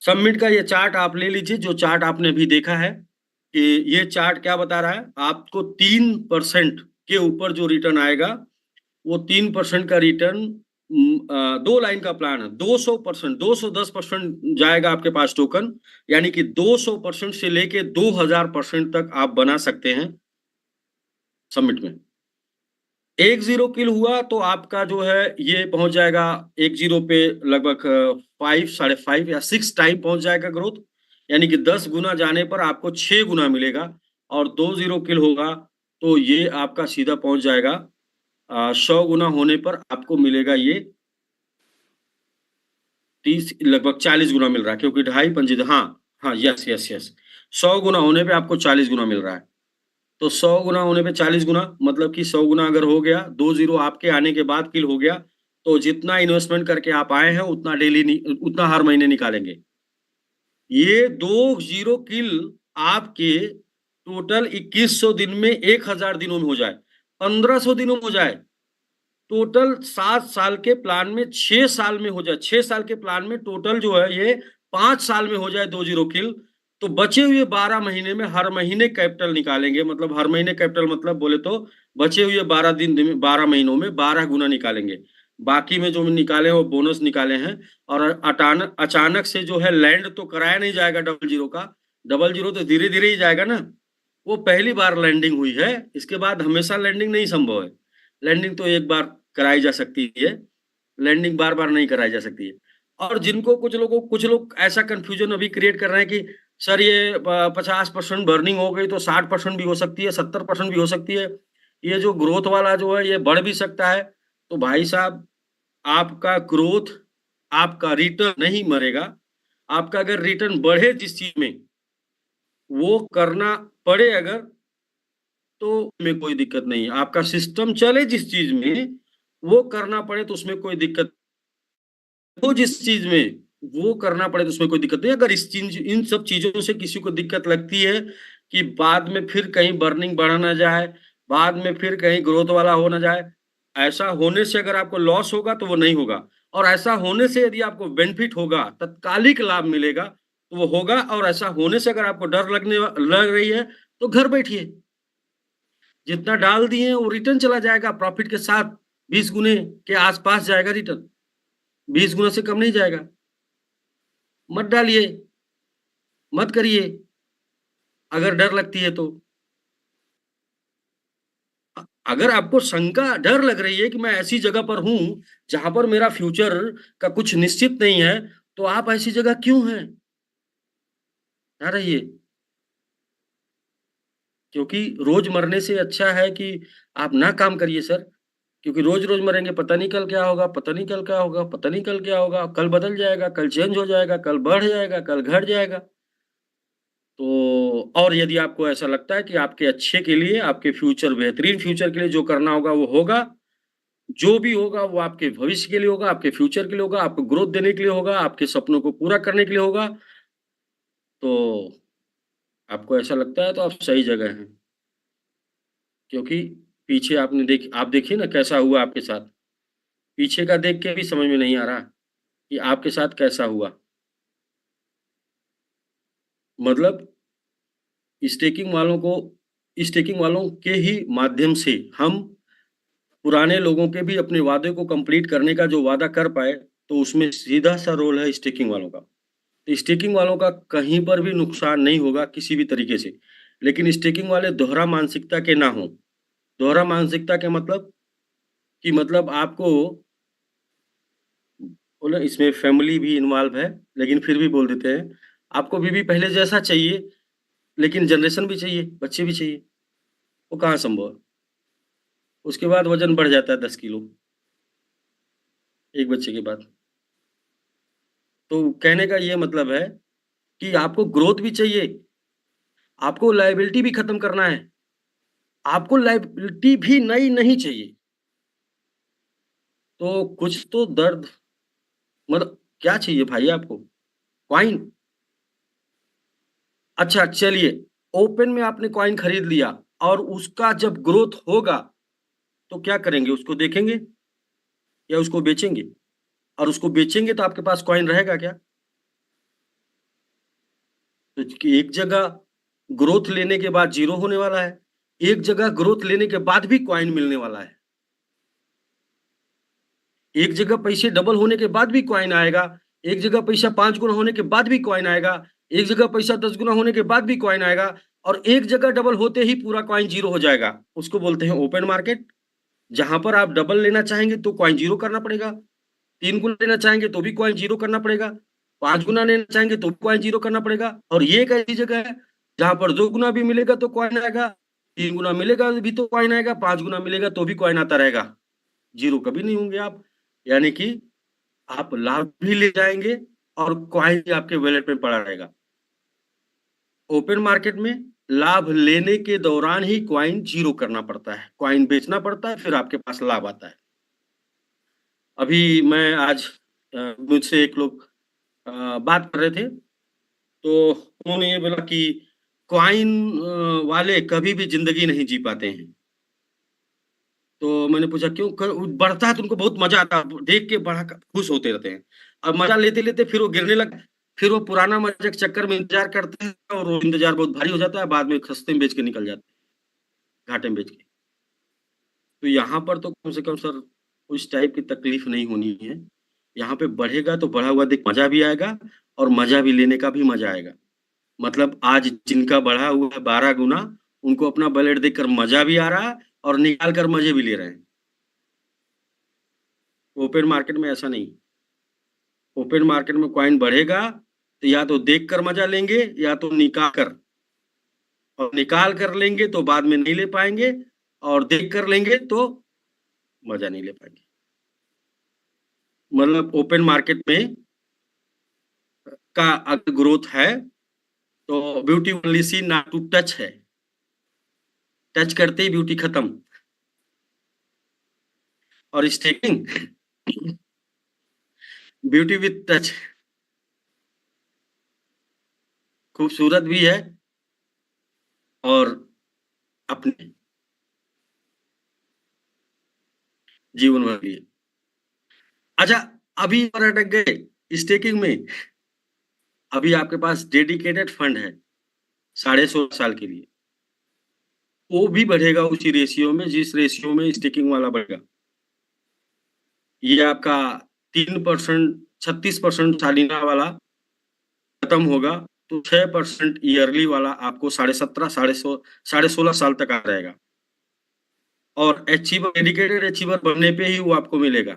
सबमिट का ये चार्ट आप ले लीजिए, जो चार्ट आपने अभी देखा है, कि ये चार्ट क्या बता रहा है आपको। 3% के ऊपर जो रिटर्न आएगा, वो 3% का रिटर्न, 2 लाइन का प्लान है। 200%, 210% जाएगा आपके पास टोकन, यानी कि 200% से लेके 2000% तक आप बना सकते हैं सबमिट में। 1-0 किल हुआ तो आपका जो है ये पहुंच जाएगा 1-0 पे लगभग 5, 5.5 या 6 टाइम पहुंच जाएगा ग्रोथ, यानी कि 10 गुना जाने पर आपको 6 गुना मिलेगा। और 2-0 किल होगा तो ये आपका सीधा पहुंच जाएगा 100 गुना होने पर आपको मिलेगा ये 30, लगभग 40 गुना मिल रहा है, क्योंकि 2.5 पंजे, हाँ हाँ, यस यस यस, 100 गुना होने पे आपको 40 गुना मिल रहा है। तो 100 गुना होने पे 40 गुना, मतलब कि 100 गुना अगर हो गया, 2 0 आपके आने के बाद किल हो गया, तो जितना इन्वेस्टमेंट करके आप आए हैं उतना उतना हर महीने निकालेंगे। ये 2 0 किल आपके टोटल 2100 दिन में, 1000 दिनों में हो जाए, 1500 दिनों में हो जाए, टोटल 7 साल के प्लान में 6 साल में हो जाए, 6 साल के प्लान में टोटल जो है ये 5 साल में हो जाए 2 0 किल, तो बचे हुए 12 महीने में हर महीने कैपिटल निकालेंगे। मतलब हर महीने कैपिटल, मतलब बोले तो बचे हुए 12 महीनों में 12 गुना निकालेंगे। बाकी में जो निकाले वो बोनस निकाले हैं। और अचानक से जो है लैंड तो कराया नहीं जाएगा 0-0 का। 0-0 तो धीरे धीरे ही जाएगा ना। वो पहली बार लैंडिंग हुई है, इसके बाद हमेशा लैंडिंग नहीं संभव है। लैंडिंग तो एक बार कराई जा सकती है, लैंडिंग बार बार नहीं कराई जा सकती है। और जिनको कुछ लोग ऐसा कंफ्यूजन अभी क्रिएट कर रहे हैं कि सर ये 50% बर्निंग हो गई तो 60% भी हो सकती है, 70% भी हो सकती है, ये जो ग्रोथ वाला जो है ये बढ़ भी सकता है। तो भाई साहब, आपका ग्रोथ, आपका रिटर्न नहीं मरेगा। आपका अगर रिटर्न बढ़े जिस चीज में, वो करना पड़े अगर, तो में कोई दिक्कत नहीं है। आपका सिस्टम चले जिस चीज में, वो करना पड़े तो उसमें कोई दिक्कत, वो जिस चीज में वो करना पड़े तो उसमें कोई दिक्कत नहीं। अगर इस चीज, इन सब चीजों से किसी को दिक्कत लगती है कि बाद में फिर कहीं बर्निंग बढ़ा ना जाए, बाद में फिर कहीं ग्रोथ वाला हो ना जाए, ऐसा होने से अगर आपको लॉस होगा तो वो नहीं होगा। और ऐसा होने से यदि आपको बेनिफिट होगा, तत्कालिक लाभ मिलेगा, तो वो होगा। और ऐसा होने से अगर आपको डर लग रही है तो घर बैठिए, जितना डाल दिए वो रिटर्न चला जाएगा प्रॉफिट के साथ, 20 गुने के आसपास जाएगा रिटर्न, 20 गुना से कम नहीं जाएगा। मत डालिए, मत करिए अगर डर लगती है तो। अगर आपको शंका, डर लग रही है कि मैं ऐसी जगह पर हूं जहां पर मेरा फ्यूचर का कुछ निश्चित नहीं है, तो आप ऐसी जगह क्यों हैं, ना रहिए। क्योंकि रोज मरने से अच्छा है कि आप ना काम करिए सर। क्योंकि रोज रोज मरेंगे, पता नहीं कल क्या होगा, पता नहीं कल क्या होगा, पता नहीं कल क्या होगा, कल बदल जाएगा, कल चेंज हो जाएगा, कल बढ़ जाएगा, कल घट जाएगा। तो और यदि आपको ऐसा लगता है कि आपके अच्छे के लिए, आपके फ्यूचर, बेहतरीन फ्यूचर के लिए जो करना होगा वो होगा, जो भी होगा वो आपके भविष्य के लिए होगा, आपके फ्यूचर के लिए होगा, आपको ग्रोथ देने के लिए होगा, आपके सपनों को पूरा करने के लिए होगा, तो आपको ऐसा लगता है तो आप सही जगह हैं। क्योंकि पीछे आप देखिए ना कैसा हुआ आपके साथ। पीछे का देख के भी समझ में नहीं आ रहा कि आपके साथ कैसा हुआ। मतलब स्टेकिंग वालों के ही माध्यम से हम पुराने लोगों के भी अपने वादे को कंप्लीट करने का जो वादा कर पाए, तो उसमें सीधा सा रोल है स्टेकिंग वालों का। तो स्टेकिंग वालों का कहीं पर भी नुकसान नहीं होगा किसी भी तरीके से। लेकिन स्टेकिंग वाले दोहरा मानसिकता के ना हो। दोहरा मानसिकता के मतलब कि, मतलब आपको बोला इसमें फैमिली भी इन्वॉल्व है, लेकिन फिर भी बोल देते हैं आपको बीवी पहले जैसा चाहिए, लेकिन जनरेशन भी चाहिए, बच्चे भी चाहिए। वो कहाँ संभव है? उसके बाद वजन बढ़ जाता है 10 किलो एक बच्चे के बाद। तो कहने का ये मतलब है कि आपको ग्रोथ भी चाहिए, आपको लायबिलिटी भी खत्म करना है, आपको लायबिलिटी भी नई नहीं चाहिए। तो कुछ तो दर्द, मतलब क्या चाहिए भाई आपको? कॉइन? अच्छा चलिए, ओपन में आपने कॉइन खरीद लिया और उसका जब ग्रोथ होगा तो क्या करेंगे? उसको देखेंगे या उसको बेचेंगे? और उसको बेचेंगे तो आपके पास कॉइन रहेगा क्या? तो एक जगह ग्रोथ लेने के बाद जीरो होने वाला है, एक जगह ग्रोथ लेने के बाद भी कॉइन मिलने वाला है, एक जगह पैसे डबल होने के बाद भी कॉइन आएगा, एक जगह पैसा 5 गुना होने के बाद भी कॉइन आएगा, एक जगह पैसा 10 गुना होने के बाद भी कॉइन आएगा, और एक जगह डबल होते ही पूरा कॉइन जीरो हो जाएगा। उसको बोलते हैं ओपन मार्केट। जहां पर आप डबल लेना चाहेंगे तो कॉइन जीरो करना पड़ेगा, 3 गुना लेना चाहेंगे तो भी कॉइन जीरो करना पड़ेगा, 5 गुना लेना चाहेंगे तो भी कॉइन जीरो करना पड़ेगा। और ये एक ऐसी जगह है जहां पर 2 गुना भी मिलेगा तो कॉइन आएगा, 3 गुना मिलेगा भी तो कॉइन आएगा, 5 गुना मिलेगा तो भी कॉइन आता रहेगा, जीरो कभी नहीं होंगे आप। यानी कि आप लाभ भी ले जाएंगे और कॉइन भी आपके वॉलेट में पड़ा रहेगा। ओपन मार्केट में लाभ लेने के दौरान ही कॉइन जीरो करना पड़ता है, कॉइन बेचना पड़ता है, फिर आपके पास लाभ आता है। अभी मैं आज मुझसे एक लोग बात कर रहे थे, तो उन्होंने ये बोला कि कॉइन वाले कभी भी जिंदगी नहीं जी पाते हैं। तो मैंने पूछा क्यों? बढ़ता है तो उनको बहुत मजा आता है, देख के बड़ा खुश होते रहते हैं, और मजा लेते लेते फिर वो गिरने लग, फिर वो पुराना मजा के चक्कर में इंतजार करते हैं और वो इंतजार बहुत भारी हो जाता है, बाद में सस्ते में बेच के निकल जाते हैं, घाटे में बेच के। तो यहाँ पर तो कम से कम सर उस टाइप की तकलीफ नहीं होनी है। यहाँ पे बढ़ेगा तो बढ़ा हुआ देख मजा भी आएगा और मजा भी लेने का भी मजा आएगा। मतलब आज जिनका बढ़ा हुआ है 12 गुना, उनको अपना बैलेट देखकर मजा भी आ रहा है और निकाल कर मजे भी ले रहे हैं। ओपन मार्केट में ऐसा नहीं। ओपन मार्केट में कॉइन बढ़ेगा तो या तो देख कर मजा लेंगे या तो निकाल कर, और निकाल कर लेंगे तो बाद में नहीं ले पाएंगे, और देख कर लेंगे तो मजा नहीं ले पाएंगे। मतलब ओपन मार्केट में का अगर ग्रोथ है तो beauty only see not to touch है, टच करते ही ब्यूटी खत्म। और स्टेकिंग ब्यूटी विथ टच, खूबसूरत भी है और अपने जीवन भर भी है। अच्छा, अभी और अटक गए स्टेकिंग में। अभी आपके पास डेडिकेटेड फंड है 16.5 साल के लिए, वो भी बढ़ेगा उसी रेशियो में जिस रेशियो में स्टेकिंग वाला बढ़ेगा। ये आपका 3% 36% सालाना वाला खत्म होगा तो 6% ईयरली वाला आपको 17.5 16.5 साल तक आ रहेगा, और अचीवर डेडिकेटेड अचीवर बनने पे ही वो आपको मिलेगा।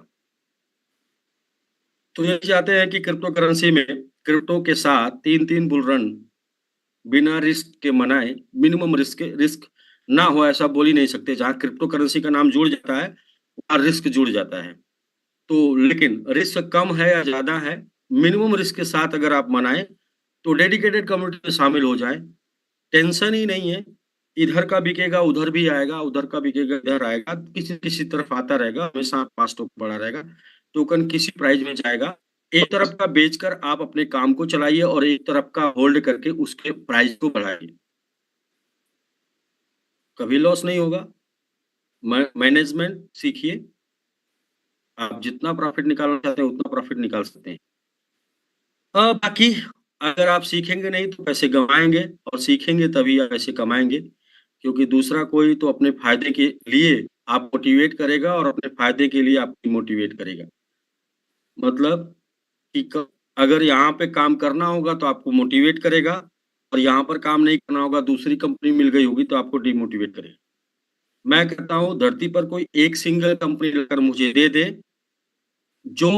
तो ये चाहते हैं कि क्रिप्टो करेंसी में क्रिप्टो के साथ 3-3 बुल रन बिना रिस्क के मनाए। मिनिमम रिस्क ना हो ऐसा बोल ही नहीं सकते। जहाँ क्रिप्टो करेंसी का नाम जुड़ जाता है वहाँ रिस्क जुड़ जाता है। तो लेकिन रिस्क कम है या ज्यादा है, मिनिमम रिस्क के साथ अगर आप मनाएं तो डेडिकेटेड कम्युनिटी में शामिल हो जाए, टेंशन ही नहीं है। इधर का बिकेगा उधर भी आएगा, उधर का बिकेगा इधर आएगा, किसी किसी तरफ आता रहेगा, हमेशा पास टोकन बढ़ा रहेगा, टोकन किसी प्राइस में जाएगा। एक तरफ का बेचकर आप अपने काम को चलाइए और एक तरफ का होल्ड करके उसके प्राइस को बढ़ाइए, कभी लॉस नहीं होगा। मैनेजमेंट सीखिए, आप जितना प्रॉफिट निकालना चाहते हैं उतना प्रॉफिट निकाल सकते हैं। बाकी अगर आप सीखेंगे नहीं तो पैसे गंवाएंगे, और सीखेंगे तभी आप पैसे कमाएंगे, क्योंकि दूसरा कोई तो अपने फायदे के लिए आप मोटिवेट करेगा और अपने फायदे के लिए आपको मोटिवेट करेगा। मतलब कि अगर यहाँ पे काम करना होगा तो आपको मोटिवेट करेगा, और यहाँ पर काम नहीं करना होगा, दूसरी कंपनी मिल गई होगी तो आपको डिमोटिवेट करेगा। मैं कहता हूँ धरती पर कोई एक सिंगल कंपनी लेकर मुझे दे दे जो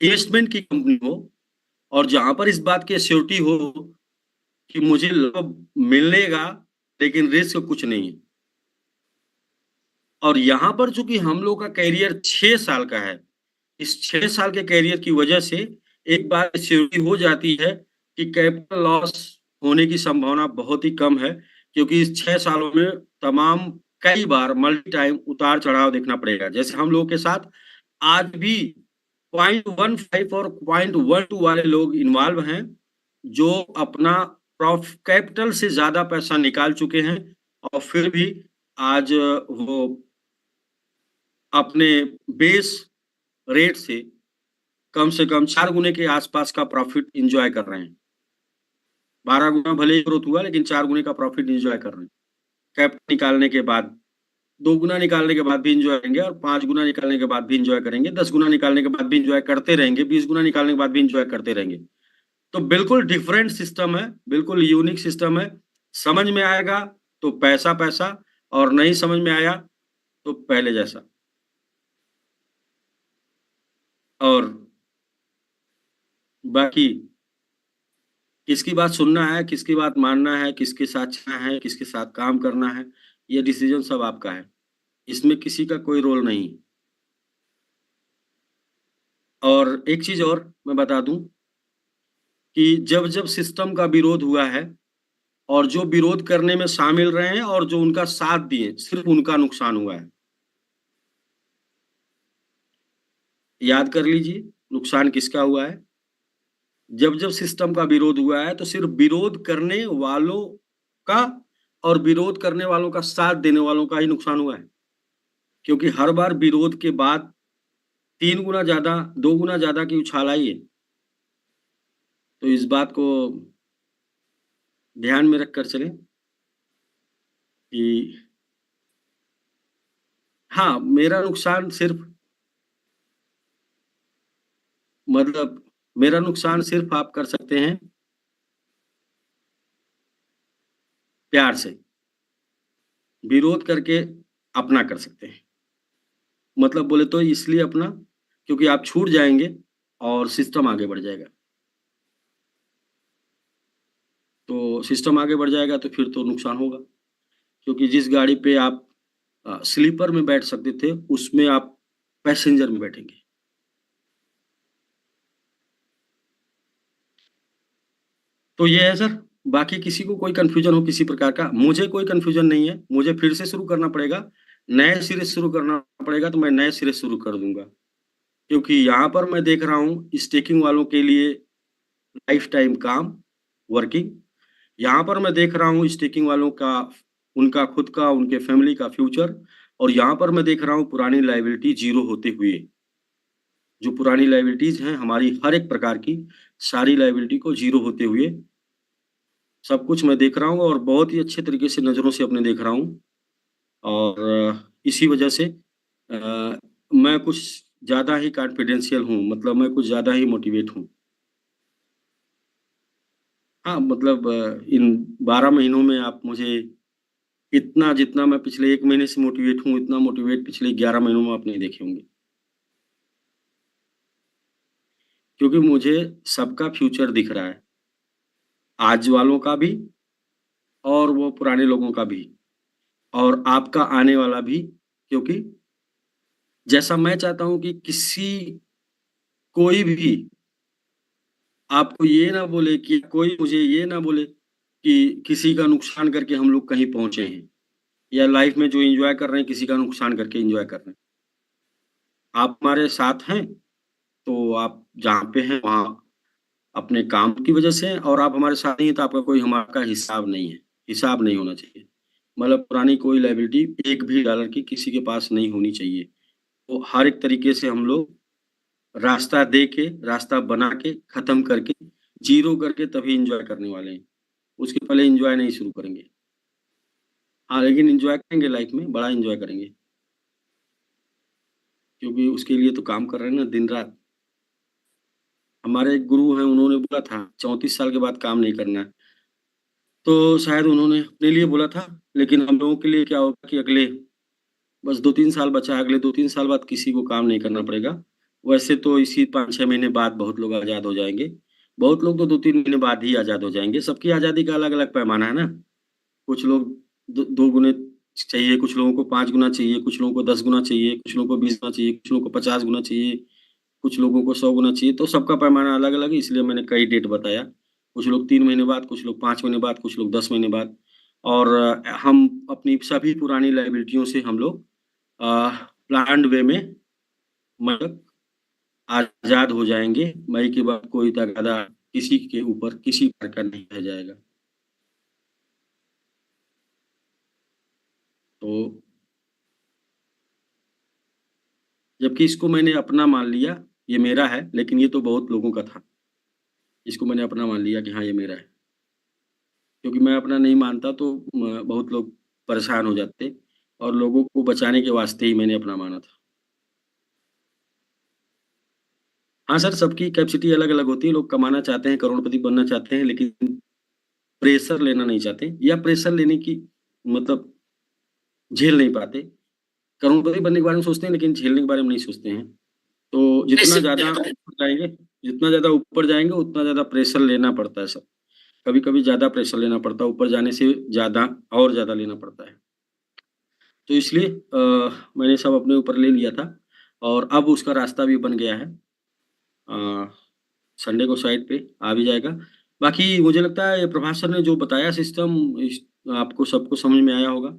इन्वेस्टमेंट की कंपनी हो और जहां पर इस बात की श्योरिटी हो कि मुझे लाभ मिलेगा लेकिन रिस्क कुछ नहीं है। और यहाँ पर चूंकि हम लोग का कैरियर 6 साल का है, इस 6 साल के कैरियर की वजह से एक बात श्योरिटी हो जाती है कि कैपिटल लॉस होने की संभावना बहुत ही कम है, क्योंकि इस 6 सालों में तमाम कई बार मल्टी टाइम उतार चढ़ाव देखना पड़ेगा। जैसे हम लोगों के साथ आज भी 0.15 और 0.12 वाले लोग इन्वॉल्व हैं, जो अपना कैपिटल से ज्यादा पैसा निकाल चुके हैं और फिर भी आज वो अपने बेस रेट से कम 4 गुने के आसपास का प्रॉफिट इंजॉय कर रहे हैं। 12 गुना भले ही ग्रोथ हुआ, लेकिन 4 गुने का प्रॉफिट इंजॉय कर रहे हैं। कैपिटल निकालने के बाद 2 गुना निकालने के बाद भी इंजॉय करेंगे, और 5 गुना निकालने के बाद भी इंजॉय करेंगे, 10 गुना निकालने के बाद भी इंजॉय करते रहेंगे, 20 गुना निकालने के बाद भी इंजॉय करते रहेंगे। तो बिल्कुल डिफरेंट सिस्टम है, बिल्कुल यूनिक सिस्टम है। समझ में आएगा तो पैसा पैसा, और नहीं समझ में आया तो पहले जैसा। और बाकी किसकी बात सुनना है, किसकी बात मानना है, किसके साथ चलना है, किसके साथ काम करना है, ये डिसीजन सब आपका है, इसमें किसी का कोई रोल नहीं। और एक चीज और मैं बता दूं कि जब जब सिस्टम का विरोध हुआ है और जो विरोध करने में शामिल रहे हैं और जो उनका साथ दिए, सिर्फ उनका नुकसान हुआ है। याद कर लीजिए नुकसान किसका हुआ है। जब जब सिस्टम का विरोध हुआ है तो सिर्फ विरोध करने वालों का और विरोध करने वालों का साथ देने वालों का ही नुकसान हुआ है, क्योंकि हर बार विरोध के बाद 3 गुना ज्यादा 2 गुना ज्यादा की उछाल आई है। तो इस बात को ध्यान में रखकर चलें कि हाँ, मेरा नुकसान सिर्फ मतलब मेरा नुकसान सिर्फ आप कर सकते हैं प्यार से, विरोध करके अपना कर सकते हैं। मतलब बोले तो इसलिए अपना, क्योंकि आप छूट जाएंगे और सिस्टम आगे बढ़ जाएगा। तो सिस्टम आगे बढ़ जाएगा तो फिर तो नुकसान होगा, क्योंकि जिस गाड़ी पे आप स्लीपर में बैठ सकते थे उसमें आप पैसेंजर में बैठेंगे। तो ये है सर। बाकी किसी को कोई कंफ्यूजन हो किसी प्रकार का, मुझे कोई कंफ्यूजन नहीं है। मुझे फिर से शुरू करना पड़ेगा, नए सिरे से शुरू करना पड़ेगा, तो मैं नए सिरे से शुरू कर दूंगा। क्योंकि यहाँ पर मैं देख रहा हूँ स्टेकिंग वालों के लिए लाइफ टाइम काम वर्किंग, यहाँ पर मैं देख रहा हूँ स्टेकिंग वालों का, उनका खुद का, उनके फैमिली का फ्यूचर, और यहाँ पर मैं देख रहा हूँ पुरानी लाइबिलिटी जीरो होते हुए। जो पुरानी लाइबिलिटीज हैं हमारी हर एक प्रकार की, सारी लाइबिलिटी को जीरो होते हुए सब कुछ मैं देख रहा हूँ, और बहुत ही अच्छे तरीके से नज़रों से अपने देख रहा हूँ। और इसी वजह से मैं कुछ ज़्यादा ही कॉन्फिडेंशियल हूँ, मतलब मैं कुछ ज़्यादा ही मोटिवेट हूँ। हाँ, मतलब इन 12 महीनों में आप मुझे इतना, जितना मैं पिछले 1 महीने से मोटिवेट हूँ, इतना मोटिवेट पिछले 11 महीनों में आप नहीं देखे होंगे। क्योंकि मुझे सबका फ्यूचर दिख रहा है, आज वालों का भी और वो पुराने लोगों का भी, और आपका आने वाला भी। क्योंकि जैसा मैं चाहता हूँ कि कोई भी आपको ये ना बोले, कि कोई मुझे ये ना बोले कि किसी का नुकसान करके हम लोग कहीं पहुंचे हैं, या लाइफ में जो एंजॉय कर रहे हैं किसी का नुकसान करके एंजॉय कर रहे हैं। आप हमारे साथ हैं तो आप जहाँ पे हैं वहाँ अपने काम की वजह से हैं, और आप हमारे साथ नहीं हैं तो आपका कोई हमारा का हिसाब नहीं है, हिसाब नहीं होना चाहिए। मतलब पुरानी कोई लायबिलिटी $1 भी की किसी के पास नहीं होनी चाहिए। तो हर एक तरीके से हम लोग रास्ता दे के, रास्ता बना के, खत्म करके, जीरो करके तभी एंजॉय करने वाले हैं। उसके पहले एंजॉय नहीं शुरू करेंगे। हाँ, लेकिन एंजॉय करेंगे, लाइफ में बड़ा एंजॉय करेंगे, क्योंकि उसके लिए तो काम कर रहे हैं ना दिन रात। हमारे एक गुरु हैं, उन्होंने बोला था 34 साल के बाद काम नहीं करना है। तो शायद उन्होंने अपने लिए बोला था, लेकिन हम लोगों के लिए क्या होगा कि अगले बस 2-3 साल बचा है, अगले 2-3 साल बाद किसी को काम नहीं करना पड़ेगा। वैसे तो इसी 5-6 महीने बाद बहुत लोग आज़ाद हो जाएंगे। बहुत लोग तो 2-3 महीने बाद ही आज़ाद हो जाएंगे। सबकी आज़ादी का अलग-अलग पैमाना है ना। कुछ लोग 2 गुने चाहिए, कुछ लोगों को 5 गुना चाहिए, कुछ लोगों को 10 गुना चाहिए, कुछ लोगों को 20 गुना चाहिए, कुछ लोगों को 50 गुना चाहिए, कुछ लोगों को 100 गुना चाहिए। तो सबका पैमाना अलग-अलग है, इसलिए मैंने कई डेट बताया। कुछ लोग 3 महीने बाद, कुछ लोग 5 महीने बाद, कुछ लोग 10 महीने बाद। और हम अपनी सभी पुरानी लायबिलिटियों से हम लोग प्लान्ड वे में मतलब आज़ाद हो जाएँगे। मई के बाद कोई तगादा किसी के ऊपर किसी प्रकार का नहीं रह जाएगा। तो जबकि इसको मैंने अपना मान लिया, ये मेरा है, लेकिन ये तो बहुत लोगों का था। इसको मैंने अपना मान लिया कि हाँ, ये मेरा है। क्योंकि मैं अपना नहीं मानता तो बहुत लोग परेशान हो जाते और लोगों को बचाने के वास्ते ही मैंने अपना माना था। हाँ सर, सबकी कैपेसिटी अलग-अलग होती है। लोग कमाना चाहते हैं, करोड़पति बनना चाहते हैं, लेकिन प्रेशर लेना नहीं चाहते या प्रेशर लेने की मतलब झेल नहीं पाते। करोड़पति बनने के बारे में सोचते हैं, लेकिन झेलने के बारे में नहीं सोचते हैं। तो जितना ज़्यादा ऊपर जाएँगे, उतना ज़्यादा प्रेशर लेना पड़ता है सर। कभी-कभी ज़्यादा प्रेशर लेना पड़ता है, ऊपर जाने से ज़्यादा और ज़्यादा लेना पड़ता है। तो इसलिए मैंने सब अपने ऊपर ले लिया था और अब उसका रास्ता भी बन गया है। अ, संडे को साइट पे आ भी जाएगा। बाकी मुझे लगता है प्रभास सर ने जो बताया सिस्टम इस आपको सबको समझ में आया होगा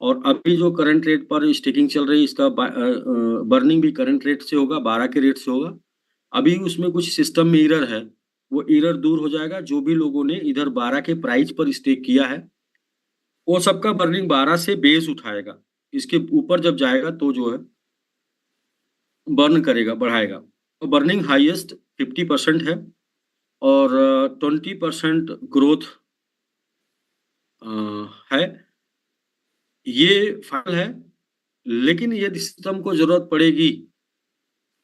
और अभी जो करंट रेट पर स्टेकिंग चल रही है इसका बर्निंग भी करंट रेट से होगा, 12 के रेट से होगा। अभी उसमें कुछ सिस्टम में एरर है, वो एरर दूर हो जाएगा। जो भी लोगों ने इधर 12 के प्राइस पर स्टेक किया है, वो सबका बर्निंग 12 से बेस उठाएगा। इसके ऊपर जब जाएगा तो जो है बर्न करेगा, बढ़ाएगा। तो बर्निंग हाईएस्ट 50% है और 20% ग्रोथ है। ये फाइनल है, लेकिन यदि सिस्टम को ज़रूरत पड़ेगी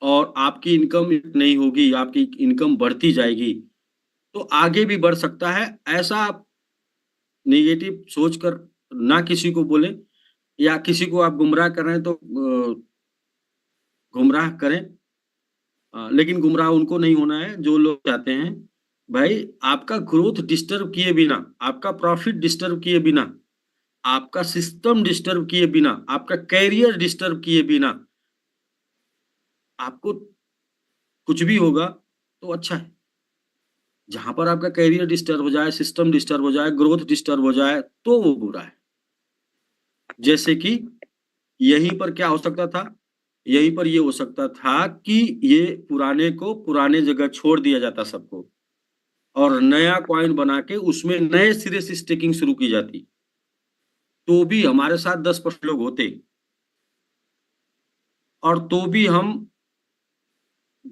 और आपकी इनकम नहीं होगी, आपकी इनकम बढ़ती जाएगी, तो आगे भी बढ़ सकता है। ऐसा आप नेगेटिव सोचकर ना किसी को बोलें या किसी को आप गुमराह कर रहे हैं तो गुमराह करें। लेकिन गुमराह उनको नहीं होना है जो लोग चाहते हैं भाई आपका ग्रोथ डिस्टर्ब किए बिना, आपका प्रॉफिट डिस्टर्ब किए बिना, आपका सिस्टम डिस्टर्ब किए बिना, आपका कैरियर डिस्टर्ब किए बिना आपको कुछ भी होगा तो अच्छा है। जहाँ पर आपका कैरियर डिस्टर्ब हो जाए, सिस्टम डिस्टर्ब हो जाए, ग्रोथ डिस्टर्ब हो जाए, तो वो बुरा है। जैसे कि यहीं पर क्या हो सकता था? यहीं पर ये हो सकता था कि ये पुराने को पुराने जगह छोड़ दिया जाता सबको और नया कॉइन बना के उसमें नए सिरे से स्टेकिंग शुरू की जाती। तो भी हमारे साथ 10% लोग होते और तो भी हम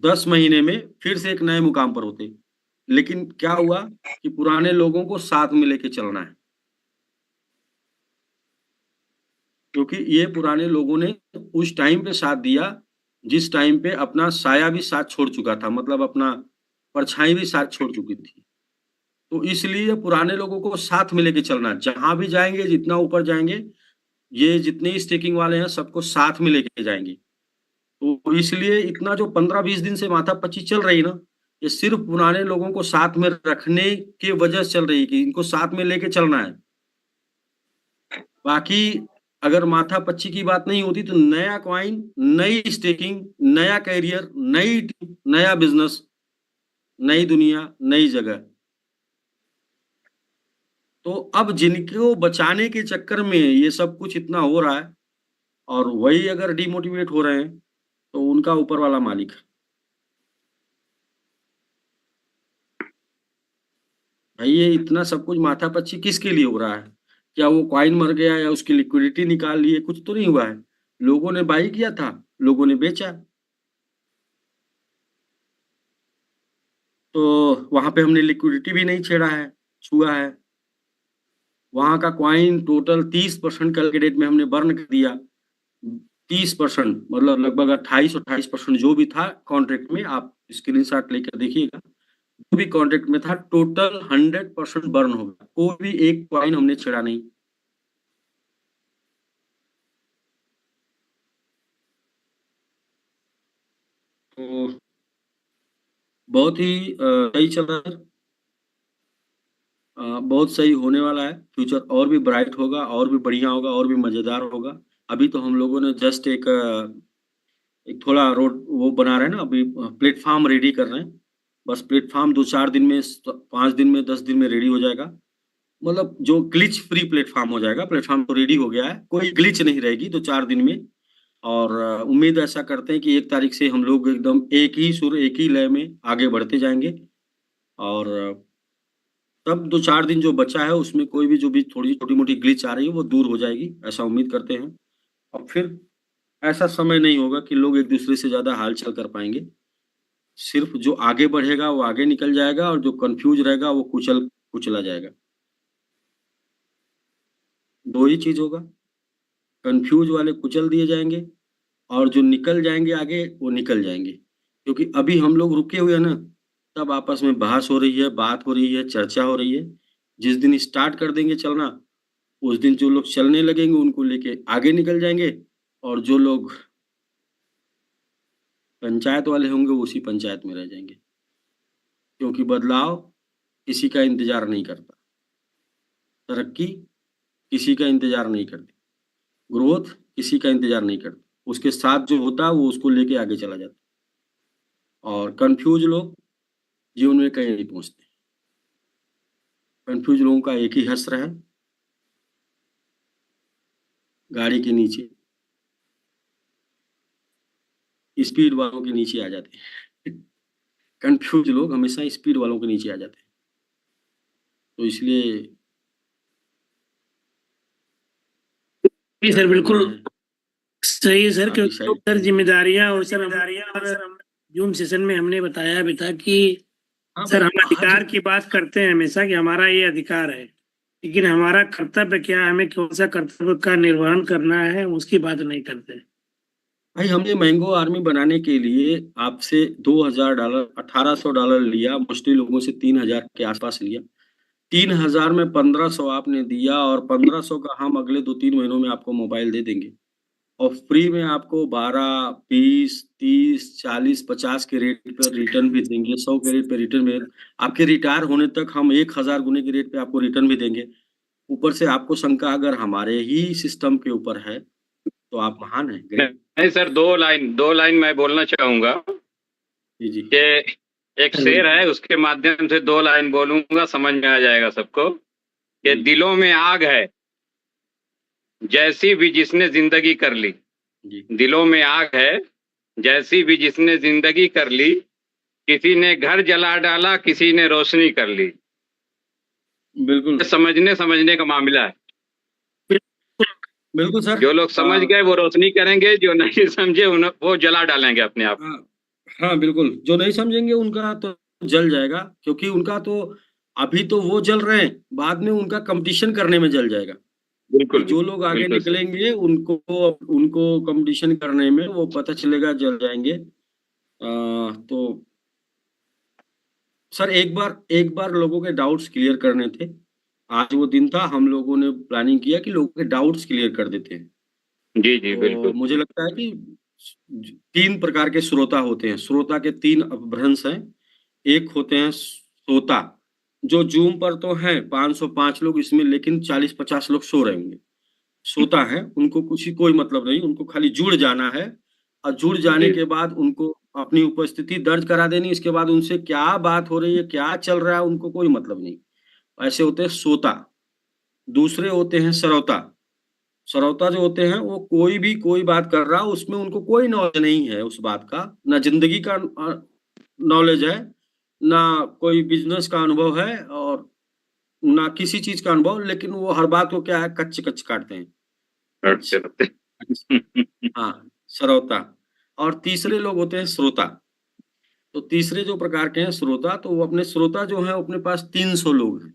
10 महीने में फिर से एक नए मुकाम पर होते। लेकिन क्या हुआ कि पुराने लोगों को साथ में लेके चलना है। क्योंकि ये पुराने लोगों ने उस टाइम पे साथ दिया, जिस टाइम पे अपना साया भी साथ छोड़ चुका था, मतलब अपना परछाई भी साथ छोड़ चुकी थी। तो इसलिए पुराने लोगों को साथ में लेके चलना है। जहाँ भी जाएँगे, जितना ऊपर जाएँगे, ये जितने स्टेकिंग वाले हैं, सबको साथ में लेके जाएँगे। तो इसलिए इतना जो 15-20 दिन से माथापच्ची चल रही ना, ये सिर्फ़ पुराने लोगों को साथ में रखने की वजह से चल रही है कि इनको साथ में लेके चलना है। बाकी अगर माथापच्ची की बात नहीं होती तो नया कॉइन, नई स्टेकिंग, नया करियर, नई टीम, नया बिज़नेस, नई दुनिया, नई जगह। तो अब जिनको बचाने के चक्कर में ये सब कुछ इतना हो रहा है और वही अगर डिमोटिवेट हो रहे हैं, तो उनका ऊपर वाला मालिक है। भाई ये इतना सब कुछ माथापच्ची किसके लिए हो रहा है? क्या वो कॉइन मर गया या उसकी लिक्विडिटी निकाल ली है? कुछ तो नहीं हुआ है। लोगों ने बाय किया था, लोगों ने बेचा। तो वहाँ पे हमने लिक्विडिटी भी नहीं छेड़ा है, छुआ है। वहाँ का कॉइन टोटल 30% कल के डेट में हमने बर्न कर दिया। 30% मतलब लगभग 28% जो भी था कॉन्ट्रैक्ट में, आप स्क्रीनशॉट लेकर देखिएगा। जो भी कॉन्ट्रैक्ट में था टोटल 100% बर्न हो गया। कोई भी एक कॉइन हमने छेड़ा नहीं। तो बहुत ही सही चल रहा है। बहुत सही होने वाला है। फ्यूचर और भी ब्राइट होगा, और भी बढ़िया होगा, और भी मजेदार होगा। अभी तो हम लोगों ने जस्ट एक थोड़ा रोड वो बना रहे हैं ना, अभी प्लेटफॉर्म रेडी कर रहे हैं। बस प्लेटफॉर्म 2-4 दिन में, 5 दिन में, 10 दिन में रेडी हो जाएगा। मतलब जो ग्लिच फ्री प्लेटफॉर्म हो जाएगा। प्लेटफॉर्म तो रेडी हो गया है, कोई ग्लिच नहीं रहेगी 2-4 दिन में। और उम्मीद ऐसा करते हैं कि 1 तारीख से हम लोग एकदम एक ही सुर, एक ही लय में आगे बढ़ते जाएंगे। और तब 2-4 दिन जो बचा है उसमें कोई भी जो भी थोड़ी छोटी मोटी ग्लिच आ रही है वो दूर हो जाएगी, ऐसा उम्मीद करते हैं। और फिर ऐसा समय नहीं होगा कि लोग एक दूसरे से ज्यादा हालचाल कर पाएंगे। सिर्फ जो आगे बढ़ेगा वो आगे निकल जाएगा, और जो कंफ्यूज रहेगा वो कुचला जाएगा। दो ही चीज होगा, कंफ्यूज वाले कुचल दिए जाएंगे, और जो निकल जाएंगे आगे वो निकल जाएंगे। क्योंकि अभी हम लोग रुके हुए हैं ना, तब आपस में बहस हो रही है, बात हो रही है, चर्चा हो रही है। जिस दिन स्टार्ट कर देंगे चलना, उस दिन जो लोग चलने लगेंगे उनको लेके आगे निकल जाएंगे, और जो लोग पंचायत वाले होंगे वो उसी पंचायत में रह जाएंगे। क्योंकि बदलाव किसी का इंतजार नहीं करता, तरक्की किसी का इंतजार नहीं करती, ग्रोथ किसी का इंतजार नहीं करती। उसके साथ जो होता है वो उसको लेके आगे चला जाता है। और कंफ्यूज लोग जीवन में कहीं नहीं पहुंचते। कंफ्यूज लोगों का एक ही हश्र है, गाड़ी के नीचे, स्पीड वालों के नीचे आ जाते हैं। कंफ्यूज लोग हमेशा स्पीड वालों के नीचे आ जाते हैं। तो इसलिए जी सर, बिल्कुल मैं सही है सर। क्योंकि डिसाइड सर जिम्मेदारियां, और सर जूम सेशन में हमने बताया भी था कि सर हम अधिकार की बात करते हैं हमेशा कि हमारा ये अधिकार है, लेकिन हमारा कर्तव्य क्या है, हमें कौन सा कर्तव्य का निर्वहन करना है, उसकी बात नहीं करते। भाई हमने मैंगो आर्मी बनाने के लिए आपसे $2000, $1800 लिया। मोस्टली लोगों से 3000 के आसपास लिया। 3000 में 1500 आपने दिया, और 1500 का हम अगले 2-3 महीनों में आपको मोबाइल दे देंगे। और फ्री में आपको 12, 20, 30, 40, 50 के रेट पर रिटर्न भी देंगे। 100 के रेट पे रिटर्न में आपके रिटायर होने तक हम 1000 गुने के रेट पे आपको रिटर्न भी देंगे। ऊपर से आपको शंका अगर हमारे ही सिस्टम के ऊपर है तो आप महान हैं, ग्रेट। नहीं सर, दो लाइन मैं बोलना चाहूंगा जी जी। कि एक शेर है, उसके माध्यम से 2 लाइन बोलूंगा, समझ में आ जाएगा सबको। कि दिलों में आग है जैसी भी जिसने जिंदगी कर ली। दिलों में आग है जैसी भी जिसने जिंदगी कर ली। किसी ने घर जला डाला, किसी ने रोशनी कर ली। बिल्कुल समझने का मामला है। बिल्कुल सर। जो लोग समझ गए वो रोशनी करेंगे, जो नहीं समझे वो जला डालेंगे अपने आप। हाँ बिल्कुल, जो नहीं समझेंगे उनका तो जल जाएगा। क्योंकि उनका तो अभी तो वो जल रहे हैं, बाद में उनका कंपटीशन करने में जल जाएगा। बिल्कुल। जो लोग आगे निकलेंगे उनको कंपटीशन करने में वो पता चलेगा, जल जाएंगे। तो सर एक बार लोगों के डाउट्स क्लियर करने थे। आज वो दिन था, हम लोगों ने प्लानिंग किया कि लोगों के डाउट्स क्लियर कर देते हैं। जी जी तो बिल्कुल। मुझे लगता है कि 3 प्रकार के श्रोता होते हैं। श्रोता के 3 अपभ्रंश हैं। एक होते हैं श्रोता, जो जूम पर तो हैं 505 लोग इसमें, लेकिन 40-50 लोग सो रहे होंगे। श्रोता है, उनको कोई मतलब नहीं, उनको खाली जुड़ जाना है। और जुड़ जाने के बाद उनको अपनी उपस्थिति दर्ज करा देनी। इसके बाद उनसे क्या बात हो रही है, क्या चल रहा है, उनको कोई मतलब नहीं। ऐसे होते हैं श्रोता। दूसरे होते हैं श्रोता। श्रोता जो होते हैं वो कोई बात कर रहा है, उसमें उनको कोई नॉलेज नहीं है उस बात का, ना जिंदगी का नॉलेज है, ना कोई बिजनेस का अनुभव है, और ना किसी चीज का अनुभव। लेकिन वो हर बात को क्या है, कच्चे कच्चे काटते हैं। हाँ, श्रोता। और तीसरे लोग होते हैं श्रोता। तो तीसरे जो प्रकार के हैं श्रोता, तो वो अपने श्रोता जो है अपने पास 300 लोग हैं।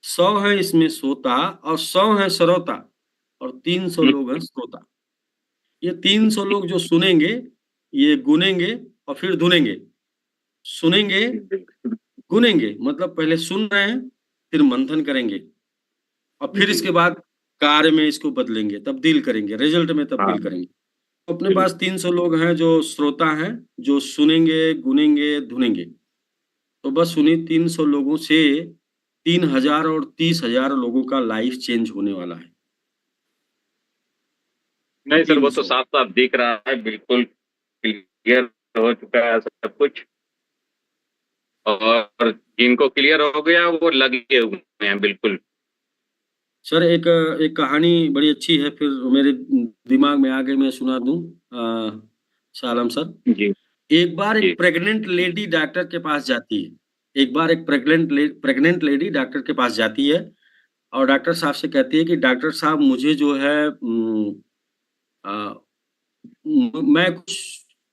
100 है इसमें श्रोता, और 100 है श्रोता, और 300 लोग हैं श्रोता। ये 300 लोग जो सुनेंगे, ये गुनेंगे और फिर धुनेंगे। सुनेंगे, गुनेंगे, मतलब पहले सुन रहे हैं, फिर मंथन करेंगे, और फिर इसके बाद कार्य में इसको बदलेंगे, तब्दील करेंगे, रिजल्ट में तब्दील करेंगे। अपने पास 300 लोग हैं जो श्रोता हैं, जो सुनेंगे, गुनेंगे, धुनेंगे। तो बस उन्हीं 300 लोगों से 3000 और 30,000 लोगों का लाइफ चेंज होने वाला है। नहीं सर, वो तो 300। साफ साफ दिख रहा है, बिल्कुल क्लियर हो चुका है सब कुछ, और जिनको क्लियर हो गया वो लगे हुए हैं बिल्कुल। सर एक कहानी बड़ी अच्छी है, फिर मेरे दिमाग में आ गई, मैं सुना दूं सालम सर। जी। एक बार जी। एक प्रेग्नेंट लेडी डॉक्टर के पास जाती है। एक बार एक प्रेग्नेंट लेडी डॉक्टर के पास जाती है और डॉक्टर साहब से कहती है कि डॉक्टर साहब मुझे जो है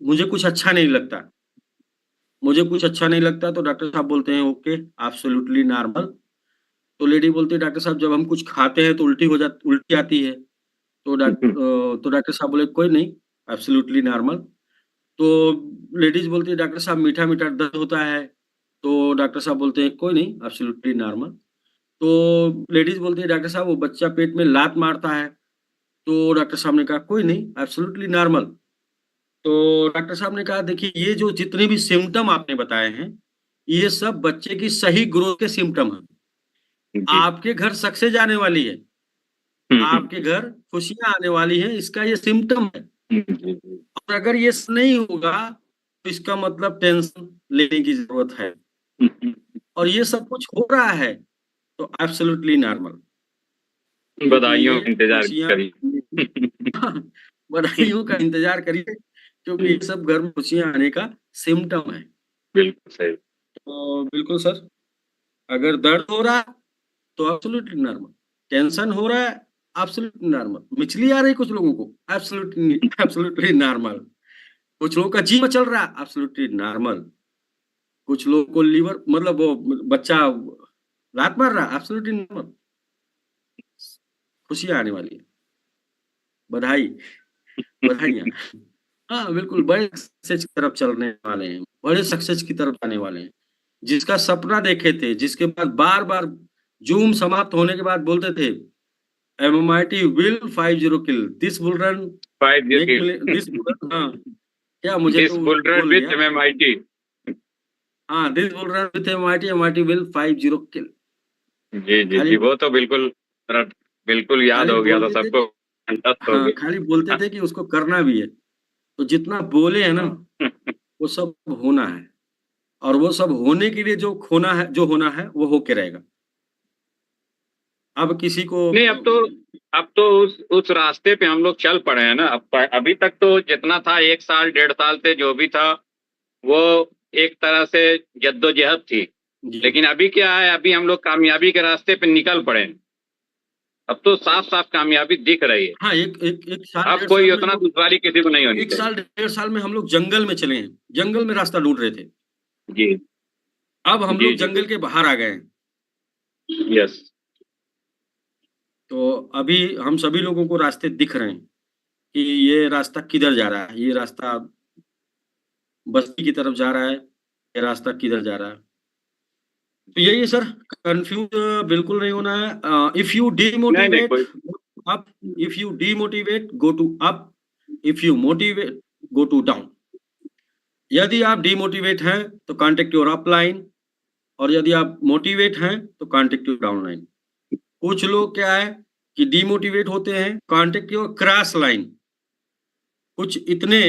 मुझे कुछ अच्छा नहीं लगता, मुझे कुछ अच्छा नहीं लगता। तो डॉक्टर साहब बोलते हैं ओके, एब्सोल्युटली नॉर्मल। तो लेडी बोलती है डॉक्टर साहब जब हम कुछ खाते हैं तो उल्टी आती है। तो डॉक्टर साहब बोले कोई नहीं, एब्सोल्युटली नॉर्मल। तो लेडीज बोलती है डॉक्टर साहब मीठा मीठा दर्द होता है। तो डॉक्टर साहब बोलते हैं कोई नहीं, एब्सोल्युटली नॉर्मल। तो लेडीज बोलती है डॉक्टर साहब वो बच्चा पेट में लात मारता है। तो डॉक्टर साहब ने कहा कोई नहीं, एब्सोल्युटली नॉर्मल। तो डॉक्टर साहब ने कहा देखिए ये जो जितने भी सिम्टम आपने बताए हैं ये सब बच्चे की सही ग्रोथ के सिम्टम हैं। आपके घर सक्सेस आने वाली है, आपके घर खुशियां आने वाली हैं, इसका ये सिम्टम है। और अगर ये नहीं होगा तो इसका मतलब टेंशन लेने की जरूरत है, और ये सब कुछ हो रहा है तो एब्सोल्युटली नॉर्मल। बधाइयों का इंतजार करिए। बधाइयों का इंतजार करिए, क्योंकि ये सब घर में खुशियां आने का सिम्टम है। बिल्कुल सही। तो बिल्कुल सर, अगर दर्द हो रहा है तो एब्सोल्युटली नॉर्मल, टेंशन हो रहा है एब्सोल्युटली नॉर्मल, मिचली आ रही कुछ लोगों को एब्सोल्युटली नॉर्मल, कुछ लोगों का जी चल रहा है एब्सोल्युटली नॉर्मल, कुछ लोगों को लीवर मतलब वो बच्चा लात मार रहा है एब्सोल्युटली नॉर्मल। खुशियां आने वाली है, बधाइयां। हाँ बिल्कुल, बड़े सक्सेस की तरफ चलने वाले हैं, बड़े सक्सेस की तरफ जाने वाले हैं। जिसका सपना देखे थे, जिसके बाद बार बार जूम समाप्त होने के बाद बोलते थे MMIT will 50 kill, this will run 50 make million, this will run, हाँ क्या मुझे This तो will run बोल with गया। MMIT। हाँ, this will run with MMIT will 50 kill। जी जी जी, वो तो बिल्कुल याद हो गया था सबको, कंठस्थ हो हाँ गया। खाली बोलते थे कि उसको करना भी है, तो जितना बोले है ना वो सब होना है, और वो सब होने के लिए जो खोना है, जो होना है वो होके रहेगा। अब किसी को नहीं, अब तो उस रास्ते पे हम लोग चल पड़े हैं ना। अभी तक तो जितना था 1 साल 1.5 साल से जो भी था वो एक तरह से जद्दोजहद थी, लेकिन अभी क्या है, अभी हम लोग कामयाबी के रास्ते पे निकल पड़े हैं। अब तो साफ साफ कामयाबी दिख रही है। हाँ, एक साल अब कोई उतना दुश्वारी किसी को नहीं होनी चाहिए। 1 साल 1.5 साल में हम लोग जंगल में चले हैं, जंगल में रास्ता ढूंढ रहे थे। जी। अब हम लोग जंगल के बाहर आ गए हैं। यस। तो अभी हम सभी लोगों को रास्ते दिख रहे हैं कि ये रास्ता किधर जा रहा है, ये रास्ता बस्ती की तरफ जा रहा है, ये रास्ता किधर जा रहा है। तो यही है सर, कंफ्यूज बिल्कुल नहीं होना है। If you demotivate up, if you demotivate go to up, if you motivate go to down. यदि आप डीमोटिवेट हैं तो कांटेक्ट योर अपलाइन, और यदि आप मोटिवेट हैं तो कांटेक्ट योर डाउनलाइन। कुछ लोग क्या है कि डीमोटिवेट होते हैं, कांटेक्ट योर क्रॉस लाइन। कुछ इतने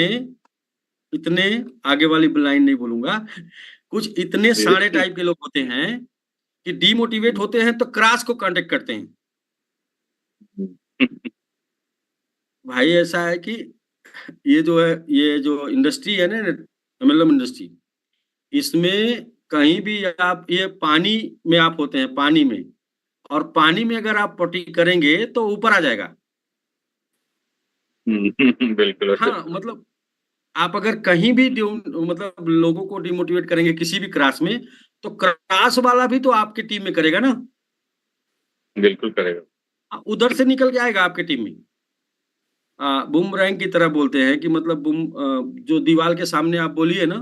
आगे वाली लाइन नहीं बोलूंगा, कुछ इतने सारे टाइप के लोग होते हैं कि डीमोटिवेट होते हैं तो क्रॉस को कांटेक्ट करते हैं। भाई ऐसा है कि ये जो इंडस्ट्री है ना, मतलब इंडस्ट्री, इसमें कहीं भी आप, ये पानी में आप होते हैं, पानी में, और पानी में अगर आप पॉटी करेंगे तो ऊपर आ जाएगा। बिल्कुल। हाँ मतलब आप अगर कहीं भी मतलब लोगों को डिमोटिवेट करेंगे किसी भी क्लास में, तो क्लास वाला भी तो आपके टीम में करेगा ना। बिल्कुल करेगा, उधर से निकल के आएगा आपके टीम में। बूमरैंग की तरह बोलते हैं कि मतलब जो दीवार के सामने आप बोलिए ना,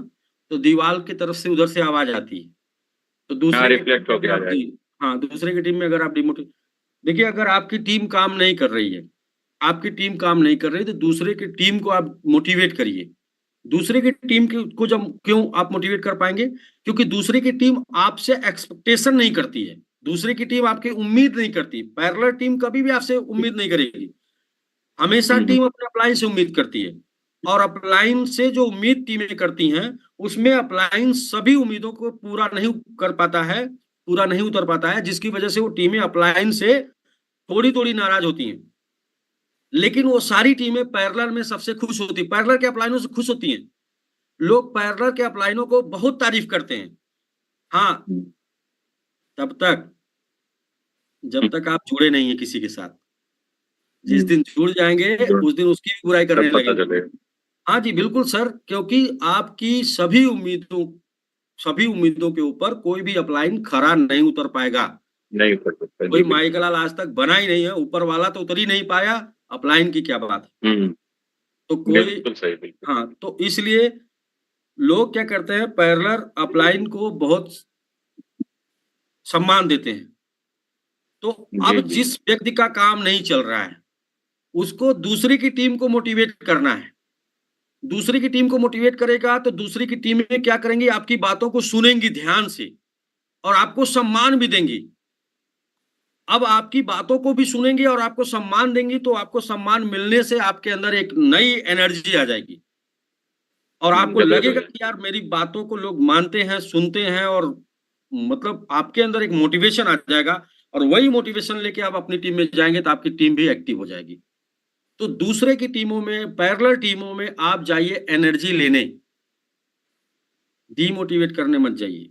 तो दीवार की तरफ से उधर से आवाज आती है, तो दूसरे रिफ्लेक्ट हो गया। हाँ, दूसरे की टीम में अगर आप डिमोटिवेट, देखिए अगर आपकी टीम काम नहीं कर रही है आपकी टीम काम नहीं कर रही तो दूसरे की टीम को आप मोटिवेट करिए। दूसरे की टीम को जब क्यों आप मोटिवेट कर पाएंगे? क्योंकि दूसरे की टीम आपसे एक्सपेक्टेशन नहीं करती है, दूसरे की टीम आपकी उम्मीद नहीं करती। पैरेलल टीम कभी भी आपसे उम्मीद नहीं करेगी, हमेशा टीम अपने अपलाइन से उम्मीद करती है, और अपलाइन से जो उम्मीद टीमें करती हैं उसमें अपलाइन सभी उम्मीदों को पूरा नहीं कर पाता है, पूरा नहीं उतर पाता है, जिसकी वजह से वो टीमें अपलाइन से थोड़ी थोड़ी नाराज होती हैं। लेकिन वो सारी टीमें पैरेलल में सबसे खुश होती है, पैरेलल के अपलाइनों से खुश होती हैं। लोग पैरेलल के अपलाइनों को बहुत तारीफ करते हैं। हाँ, तब तक जब तक आप जुड़े नहीं है किसी के साथ। जिस दिन जुड़ जाएंगे उस दिन उसकी भी बुराई करने लगेंगे। हाँ जी, बिल्कुल सर, क्योंकि आपकी सभी उम्मीदों के ऊपर कोई भी अपलाइन खरा नहीं उतर पाएगा, नहीं उतर सकता। कोई माइकलाल आज तक बना ही नहीं है, ऊपर वाला तो उतर ही नहीं पाया, अपलाइन की क्या बात है। तो कोई सही। हाँ, तो इसलिए लोग क्या करते हैं, पैरेलल अपलाइन को बहुत सम्मान देते हैं। तो अब जिस व्यक्ति का काम नहीं चल रहा है उसको दूसरे की टीम को मोटिवेट करना है। दूसरे की टीम को मोटिवेट करेगा तो दूसरी की टीम में क्या करेंगी, आपकी बातों को सुनेंगी ध्यान से और आपको सम्मान भी देंगी। अब आपकी बातों को भी सुनेंगे और आपको सम्मान देंगी तो आपको सम्मान मिलने से आपके अंदर एक नई एनर्जी आ जाएगी और आपको लगेगा कि यार मेरी बातों को लोग मानते हैं, सुनते हैं, और मतलब आपके अंदर एक मोटिवेशन आ जाएगा और वही मोटिवेशन लेके आप अपनी टीम में जाएंगे तो आपकी टीम भी एक्टिव हो जाएगी। तो दूसरे की टीमों में, पैरेलल टीमों में आप जाइए एनर्जी लेने, डीमोटिवेट करने मत जाइए।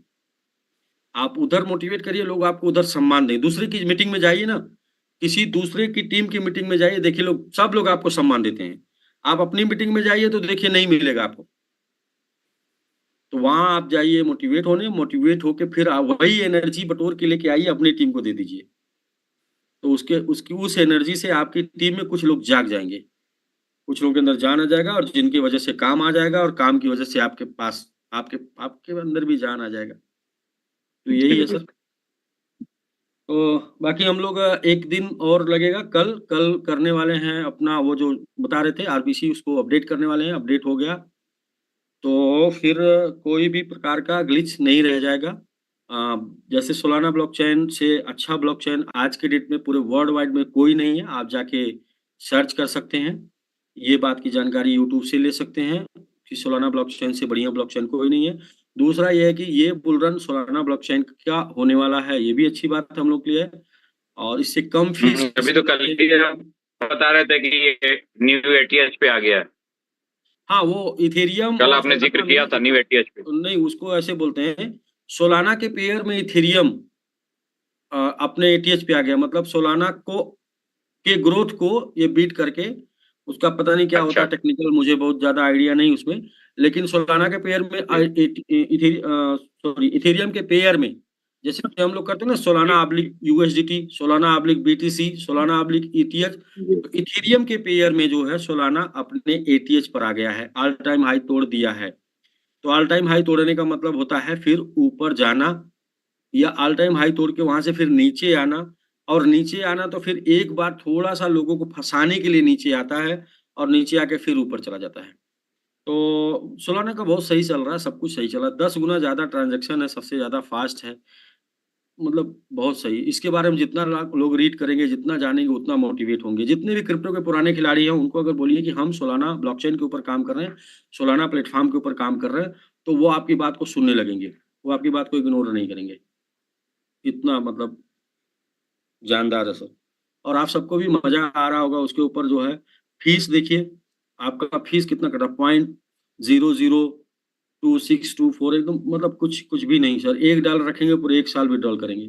आप उधर मोटिवेट करिए, लोग आपको उधर सम्मान दें। दूसरे की मीटिंग में जाइए ना, किसी दूसरे की टीम की मीटिंग में जाइए, देखिए लोग, सब लोग आपको सम्मान देते हैं। आप अपनी मीटिंग में जाइए तो देखिए नहीं मिलेगा आपको। तो वहां आप जाइए मोटिवेट होने, मोटिवेट होके फिर आप वही एनर्जी बटोर के लेके आइए, अपनी टीम को दे दीजिए। तो उस एनर्जी से आपकी टीम में कुछ लोग जाग जाएंगे, कुछ लोगों के अंदर जान आ जाएगा और जिनकी वजह से काम आ जाएगा और काम की वजह से आपके पास आपके अंदर भी जान आ जाएगा। तो यही है सर। तो बाकी हम लोग एक दिन और लगेगा, कल करने वाले हैं अपना वो जो बता रहे थे आरबीसी, उसको अपडेट करने वाले हैं। अपडेट हो गया तो फिर कोई भी प्रकार का ग्लिच नहीं रह जाएगा। जैसे सोलाना ब्लॉकचेन से अच्छा ब्लॉकचेन आज के डेट में पूरे वर्ल्ड वाइड में कोई नहीं है। आप जाके सर्च कर सकते हैं, ये बात की जानकारी यूट्यूब से ले सकते हैं कि सोलाना ब्लॉकचेन से बढ़िया ब्लॉकचेन कोई नहीं है। दूसरा ये है कि ये बुल रन सोलाना ब्लॉकचेन क्या होने वाला है, ये भी अच्छी बात हम लोग के लिए है। और इससे कम फीस, अभी तो कल बता रहे थे कि ये न्यू एटीएच पे आ गया है। हाँ, वो इथेरियम कल आपने जिक्र किया था न्यू एटीएच पे। नहीं, उसको ऐसे बोलते हैं, सोलाना के पेयर में इथेरियम अपने एटीएच पे आ गया। मतलब सोलाना के ग्रोथ को ये बीट करके, उसका पता नहीं क्या होता है टेक्निकल, मुझे बहुत ज्यादा आइडिया नहीं उसमें, लेकिन सोलाना के पेयर में इथेरियम के पेयर में जैसे हम लोग करते हैं ना, Solana oblique USDT, Solana oblique BTC, Solana oblique ETH, तो इथेरियम के पेयर में जो है सोलाना अपने एटीएच पर आ गया है, ऑल टाइम हाई तोड़ दिया है। तो ऑल टाइम हाई तोड़ने का मतलब होता है फिर ऊपर जाना, या ऑल टाइम हाई तोड़ के वहां से फिर नीचे आना, और नीचे आना तो फिर एक बार थोड़ा सा लोगों को फंसाने के लिए नीचे आता है और नीचे आके फिर ऊपर चला जाता है। तो सोलाना का बहुत सही चल रहा है, सब कुछ सही चला, 10 गुना ज्यादा ट्रांजैक्शन है, सबसे ज्यादा फास्ट है, मतलब बहुत सही। इसके बारे में जितना लोग रीड करेंगे, जितना जानेंगे, उतना मोटिवेट होंगे। जितने भी क्रिप्टो के पुराने खिलाड़ी हैं उनको अगर बोलिए कि हम सोलाना ब्लॉकचेन के ऊपर काम कर रहे हैं, सोलाना प्लेटफॉर्म के ऊपर काम कर रहे हैं, तो वो आपकी बात को सुनने लगेंगे, वो आपकी बात को इग्नोर नहीं करेंगे। इतना मतलब जानदार है सर। और आप सबको भी मजा आ रहा होगा उसके ऊपर। जो है फीस देखिए, आपका फीस कितना कटा, $0.00264, एकदम मतलब कुछ भी नहीं सर। $1 रखेंगे पूरे 1 साल विड्रॉल करेंगे।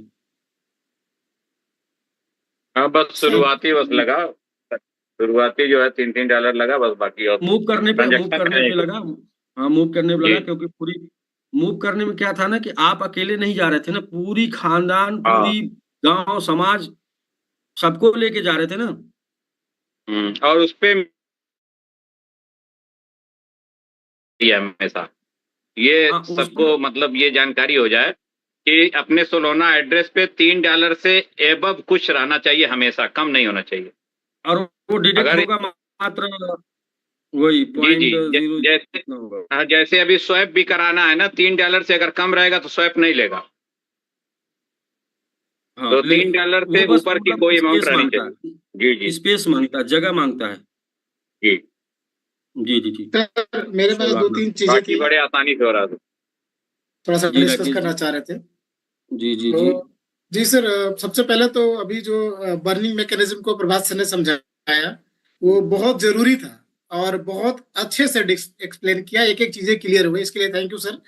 हाँ, बस शुरुआती बस लगा, शुरुआती जो है $3 लगा बस, बाकी और मूव करने पे लगा। हाँ, मूव करने पे लगा, क्योंकि पूरी मूव करने में क्या था ना कि आप अकेले नहीं जा रहे थे ना, पूरी खानदान, पूरी गांव समाज सबको लेके जा रहे थे ना। और उस पे हमेशा ये सबको मतलब ये जानकारी हो जाए कि अपने सोलाना एड्रेस पे $3 से एबव कुछ रहना चाहिए, हमेशा कम नहीं होना चाहिए। और वो डिडक्ट अगर होगा मात्र वही जी जी 0.0 जैसे कितना होगा। हाँ, जैसे अभी स्वैप भी कराना है ना, $3 से अगर कम रहेगा तो स्वैप नहीं लेगा। हाँ तो $3 वो से बस ऊपर की मतलब कोई अमाउंट स्पेस रहनी मांगता चाहिए। है, जी जी स्पेस मांगता है, जगह मांगता है। जी। जी जी जी। सर मेरे पास दो तीन चीजें बाकी थी, बड़े आसानी से हो रहा था। थोड़ा सा जी डिस्कस राकेश करना जी। चाह रहे थे। जी जी तो जी। जी सर, सबसे पहले तो अभी जो बर्निंग मैकेनिज्म को प्रभात सर ने समझाया वो बहुत जरूरी था और बहुत अच्छे से एक्सप्लेन किया, एक एक चीजें क्लियर हुई, इसके लिए थैंक यू सर।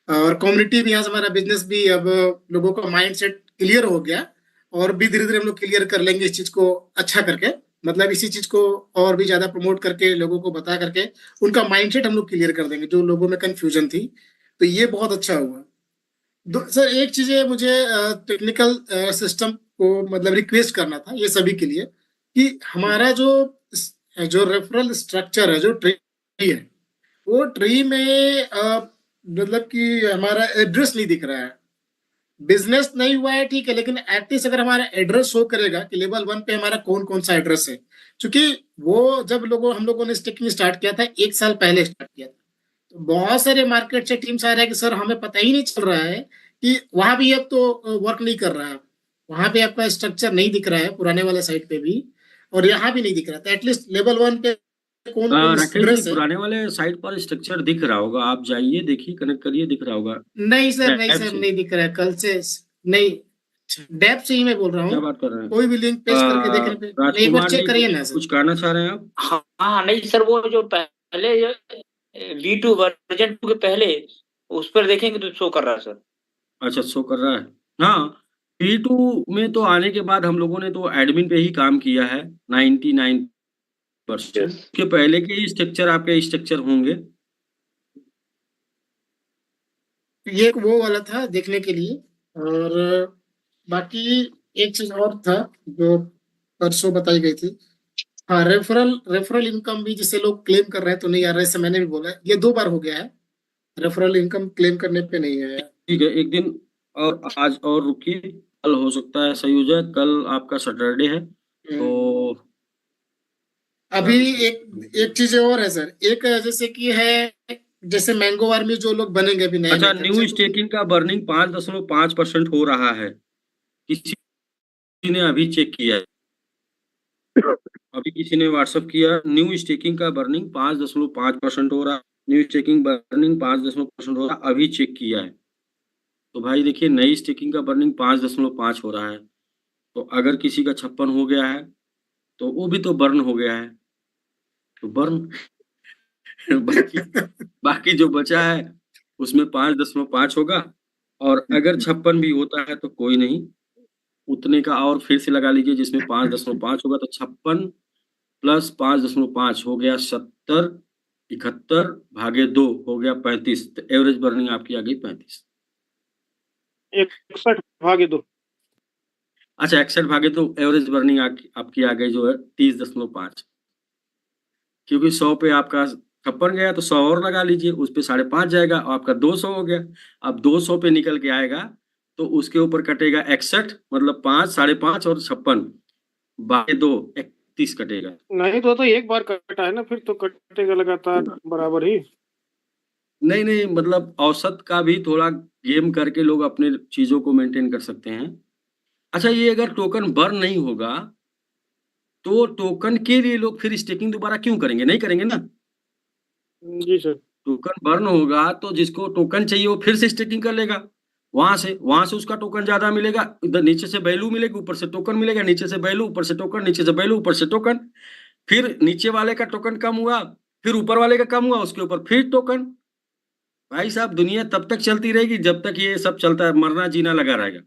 और कम्युनिटी भी, यहाँ से हमारा बिजनेस भी अब लोगों का माइंड सेट क्लियर हो गया और भी धीरे धीरे हम लोग क्लियर कर लेंगे इस चीज को अच्छा करके, मतलब इसी चीज को और भी ज्यादा प्रमोट करके लोगों को बता करके उनका माइंड सेट हम लोग क्लियर कर देंगे जो लोगों में कंफ्यूजन थी। तो ये बहुत अच्छा हुआ। सर एक चीज है, मुझे टेक्निकल सिस्टम को मतलब रिक्वेस्ट करना था ये सभी के लिए कि हमारा जो जो रेफरल स्ट्रक्चर है, जो ट्री है, वो ट्री में मतलब कि हमारा एड्रेस नहीं दिख रहा है। बिजनेस नहीं हुआ है ठीक है, लेकिन एटलीस्ट अगर हमारा एड्रेस शो करेगा कि लेवल 1 पे हमारा कौन कौन सा एड्रेस है, क्योंकि वो जब हम लोगों ने स्टेकिंग स्टार्ट किया था 1 साल पहले स्टार्ट किया था, तो बहुत सारे मार्केट से टीम्स आ रहा है कि सर हमें पता ही नहीं चल रहा है कि वहां भी अब तो वर्क नहीं कर रहा है, वहां पे आपका स्ट्रक्चर नहीं दिख रहा है पुराने वाले साइट पे भी, और यहाँ भी नहीं दिख रहा था। एटलीस्ट लेवल 1 पे कौन कौन राकेश जी, एड्रेस है। पुराने वाले साइट पर स्ट्रक्चर दिख रहा होगा, आप जाइए देखिए, कनेक्ट करिए, दिख रहा होगा। नहीं सर, नहीं ऐप सर, से नहीं दिख रहा है कल से। नहीं, डेप से ही मैं बोल रहा क्या हूँ, बात कर रहे हैं? कोई भी लिंक पेश करके देखने पे नहीं, एक बार राजकुमार चेक जी, करिए कुछ ना सर। कुछ कहना चाह रहे हैं आप? हाँ नहीं सर, वो जो पहले V2 वर्जन 2 के पहले उस पर देखेंगे तो शो कर रहा है सर। अच्छा, शो कर रहा है। हाँ, P2 में तो आने के बाद हम लोगों ने तो एडमिन पे ही काम किया है 99%। के पहले के स्ट्रक्चर आपके स्ट्रक्चर होंगे। ये एक वो वाला था देखने के लिए। और बाकी एक चीज और था जो परसों बताई गई थी। हाँ, रेफरल रेफरल इनकम भी जिसे लोग क्लेम कर रहे हैं तो नहीं आ रहा है, जैसे मैंने भी बोला ये 2 बार हो गया है, रेफरल इनकम क्लेम करने पे नहीं आया। ठीक है, एक दिन और आज और रुकिए, कल हो सकता है सही हो जाए। कल आपका सैटरडे है तो अभी एक एक चीज और है सर, एक जैसे कि है, जैसे मैंगो आर्मी जो लोग बनेंगे अभी नए अच्छा, नए न्यू स्टेकिंग का बर्निंग 5.5% हो रहा है। किसी ने अभी चेक किया है, अभी किसी ने व्हाट्सअप किया, न्यू स्टेकिंग का बर्निंग 5.5% हो रहा है। न्यू स्टेकिंग बर्निंग 5.5% हो रहा है, अभी चेक किया है। तो भाई देखिए, नई स्टेकिंग का बर्निंग 5.5 हो रहा है, तो अगर किसी का 56 हो गया है तो वो भी तो बर्न हो गया है, तो बर्न बाकी बाकी जो बचा है उसमें 5.5 होगा। और अगर 56 भी होता है तो कोई नहीं, उतने का और फिर से लगा लीजिए, जिसमें 5.5 होगा, तो 56 प्लस 5.5 हो गया 70, 71 भागे 2 हो गया 35, तो एवरेज बर्निंग आपकी आ गई 35। 61 भागे 2। अच्छा, 61 भागे 2 एवरेज बर्निंग आपकी आ गई जो है 30.5, क्योंकि 100 पे आपका 56 गया तो 100 और लगा लीजिए, उस पे 5.5 जाएगा और आपका 200 हो गया। अब 200 पे निकल के आएगा तो उसके ऊपर कटेगा 61, मतलब 5, 5.5 और 56 बाकी 2 31 कटेगा। नहीं तो एक बार कटा है ना, फिर तो कटेगा लगातार बराबर ही। नहीं नहीं, मतलब औसत का भी थोड़ा गेम करके लोग अपने चीजों को मेंटेन कर सकते हैं। अच्छा, ये अगर टोकन बर्न नहीं होगा तो टोकन के लिए लोग फिर स्टेकिंग दोबारा क्यों करेंगे? नहीं करेंगे ना। जी सर। टोकन बर्न होगा तो जिसको टोकन चाहिए वो फिर से स्टेकिंग कर लेगा, वहां से उसका टोकन ज्यादा मिलेगा, इधर नीचे से वैल्यू मिलेगी, ऊपर से टोकन मिलेगा, नीचे से वैल्यू, ऊपर से टोकन, नीचे से वैल्यू, ऊपर से टोकन। फिर नीचे वाले का टोकन कम हुआ, फिर ऊपर वाले का कम हुआ, उसके ऊपर फिर टोकन। भाई साहब, दुनिया तब तक चलती रहेगी जब तक ये सब चलता है, मरना जीना लगा रहेगा।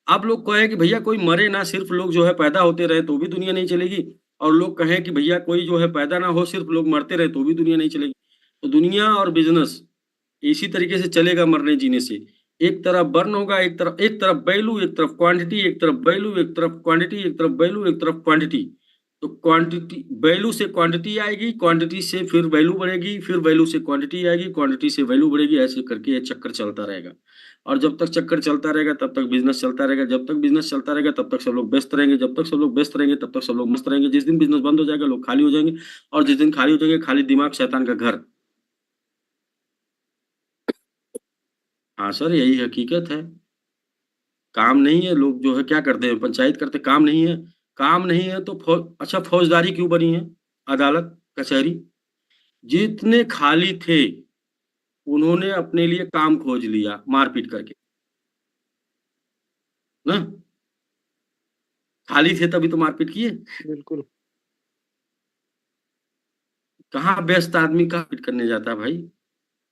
आप लोग कहे कि भैया कोई मरे ना, सिर्फ लोग जो है पैदा होते रहे तो भी दुनिया नहीं चलेगी, और लोग कहें कि भैया कोई जो है पैदा ना हो, सिर्फ लोग मरते रहे तो भी दुनिया नहीं चलेगी। तो दुनिया और बिजनेस इसी तरीके से चलेगा, मरने जीने से। एक तरफ बर्न होगा, एक तरफ वैल्यू, एक तरफ क्वांटिटी, एक तरफ वैल्यू, एक तरफ क्वांटिटी, एक तरफ वैल्यू, एक तरफ क्वांटिटी। तो क्वांटिटी, वैल्यू से क्वांटिटी आएगी, क्वांटिटी से फिर वैल्यू बढ़ेगी, फिर वैल्यू से क्वांटिटी आएगी, क्वांटिटी से वैल्यू बढ़ेगी, ऐसे करके ये चक्कर चलता रहेगा। और जब तक चक्कर चलता रहेगा तब तक बिजनेस चलता रहेगा, जब तक बिजनेस चलता रहेगा तब तक सब लोग व्यस्त रहेंगे, जब तक सब लोग व्यस्त रहेंगे तब तक सब लोग मस्त रहेंगे। जिस दिन बिजनेस बंद हो जाएगा लोग खाली हो जाएंगे, और जिस दिन खाली हो जाएंगे खाली दिमाग शैतान का घर। हाँ सर, यही हकीकत है। काम नहीं है, लोग जो है क्या करते हैं, पंचायत करते, काम नहीं है। काम नहीं है तो अच्छा, फौजदारी क्यों बनी है, अदालत कचहरी? जितने खाली थे उन्होंने अपने लिए काम खोज लिया मारपीट करके ना। खाली थे तभी तो मारपीट किए। बिल्कुल। कहाँ व्यस्त आदमी कहाँ मारपीट करने जाता है भाई?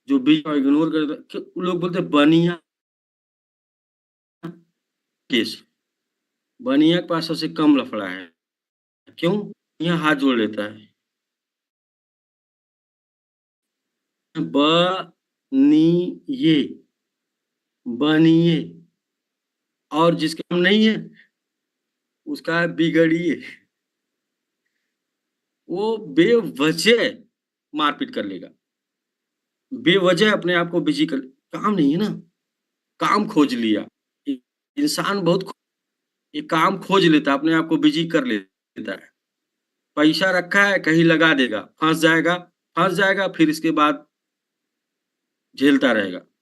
जो बीच में इग्नोर करता, लोग बोलते बनिया केस, बनिया के पास सबसे कम लफड़ा है। क्यों? यहाँ हाथ जोड़ लेता है। बनिए, बनिए, और जिसके काम नहीं है उसका है बिगड़िए। वो बेवजह मारपीट कर लेगा, बेवजह अपने आप को बिजी कर, काम नहीं है ना, काम खोज लिया। इंसान बहुत ये काम खोज लेता है, अपने आप को बिजी कर लेता है। पैसा रखा है कहीं लगा देगा, फंस जाएगा, फंस जाएगा, फिर इसके बाद झेलता रहेगा। तो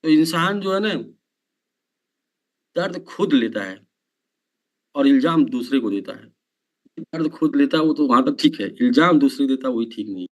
इंसान जो है ना, दर्द खुद लेता है और इल्जाम दूसरे को देता है। दर्द खुद लेता है वो तो वहां तक ठीक है, इल्जाम दूसरे देता है वही ठीक नहीं।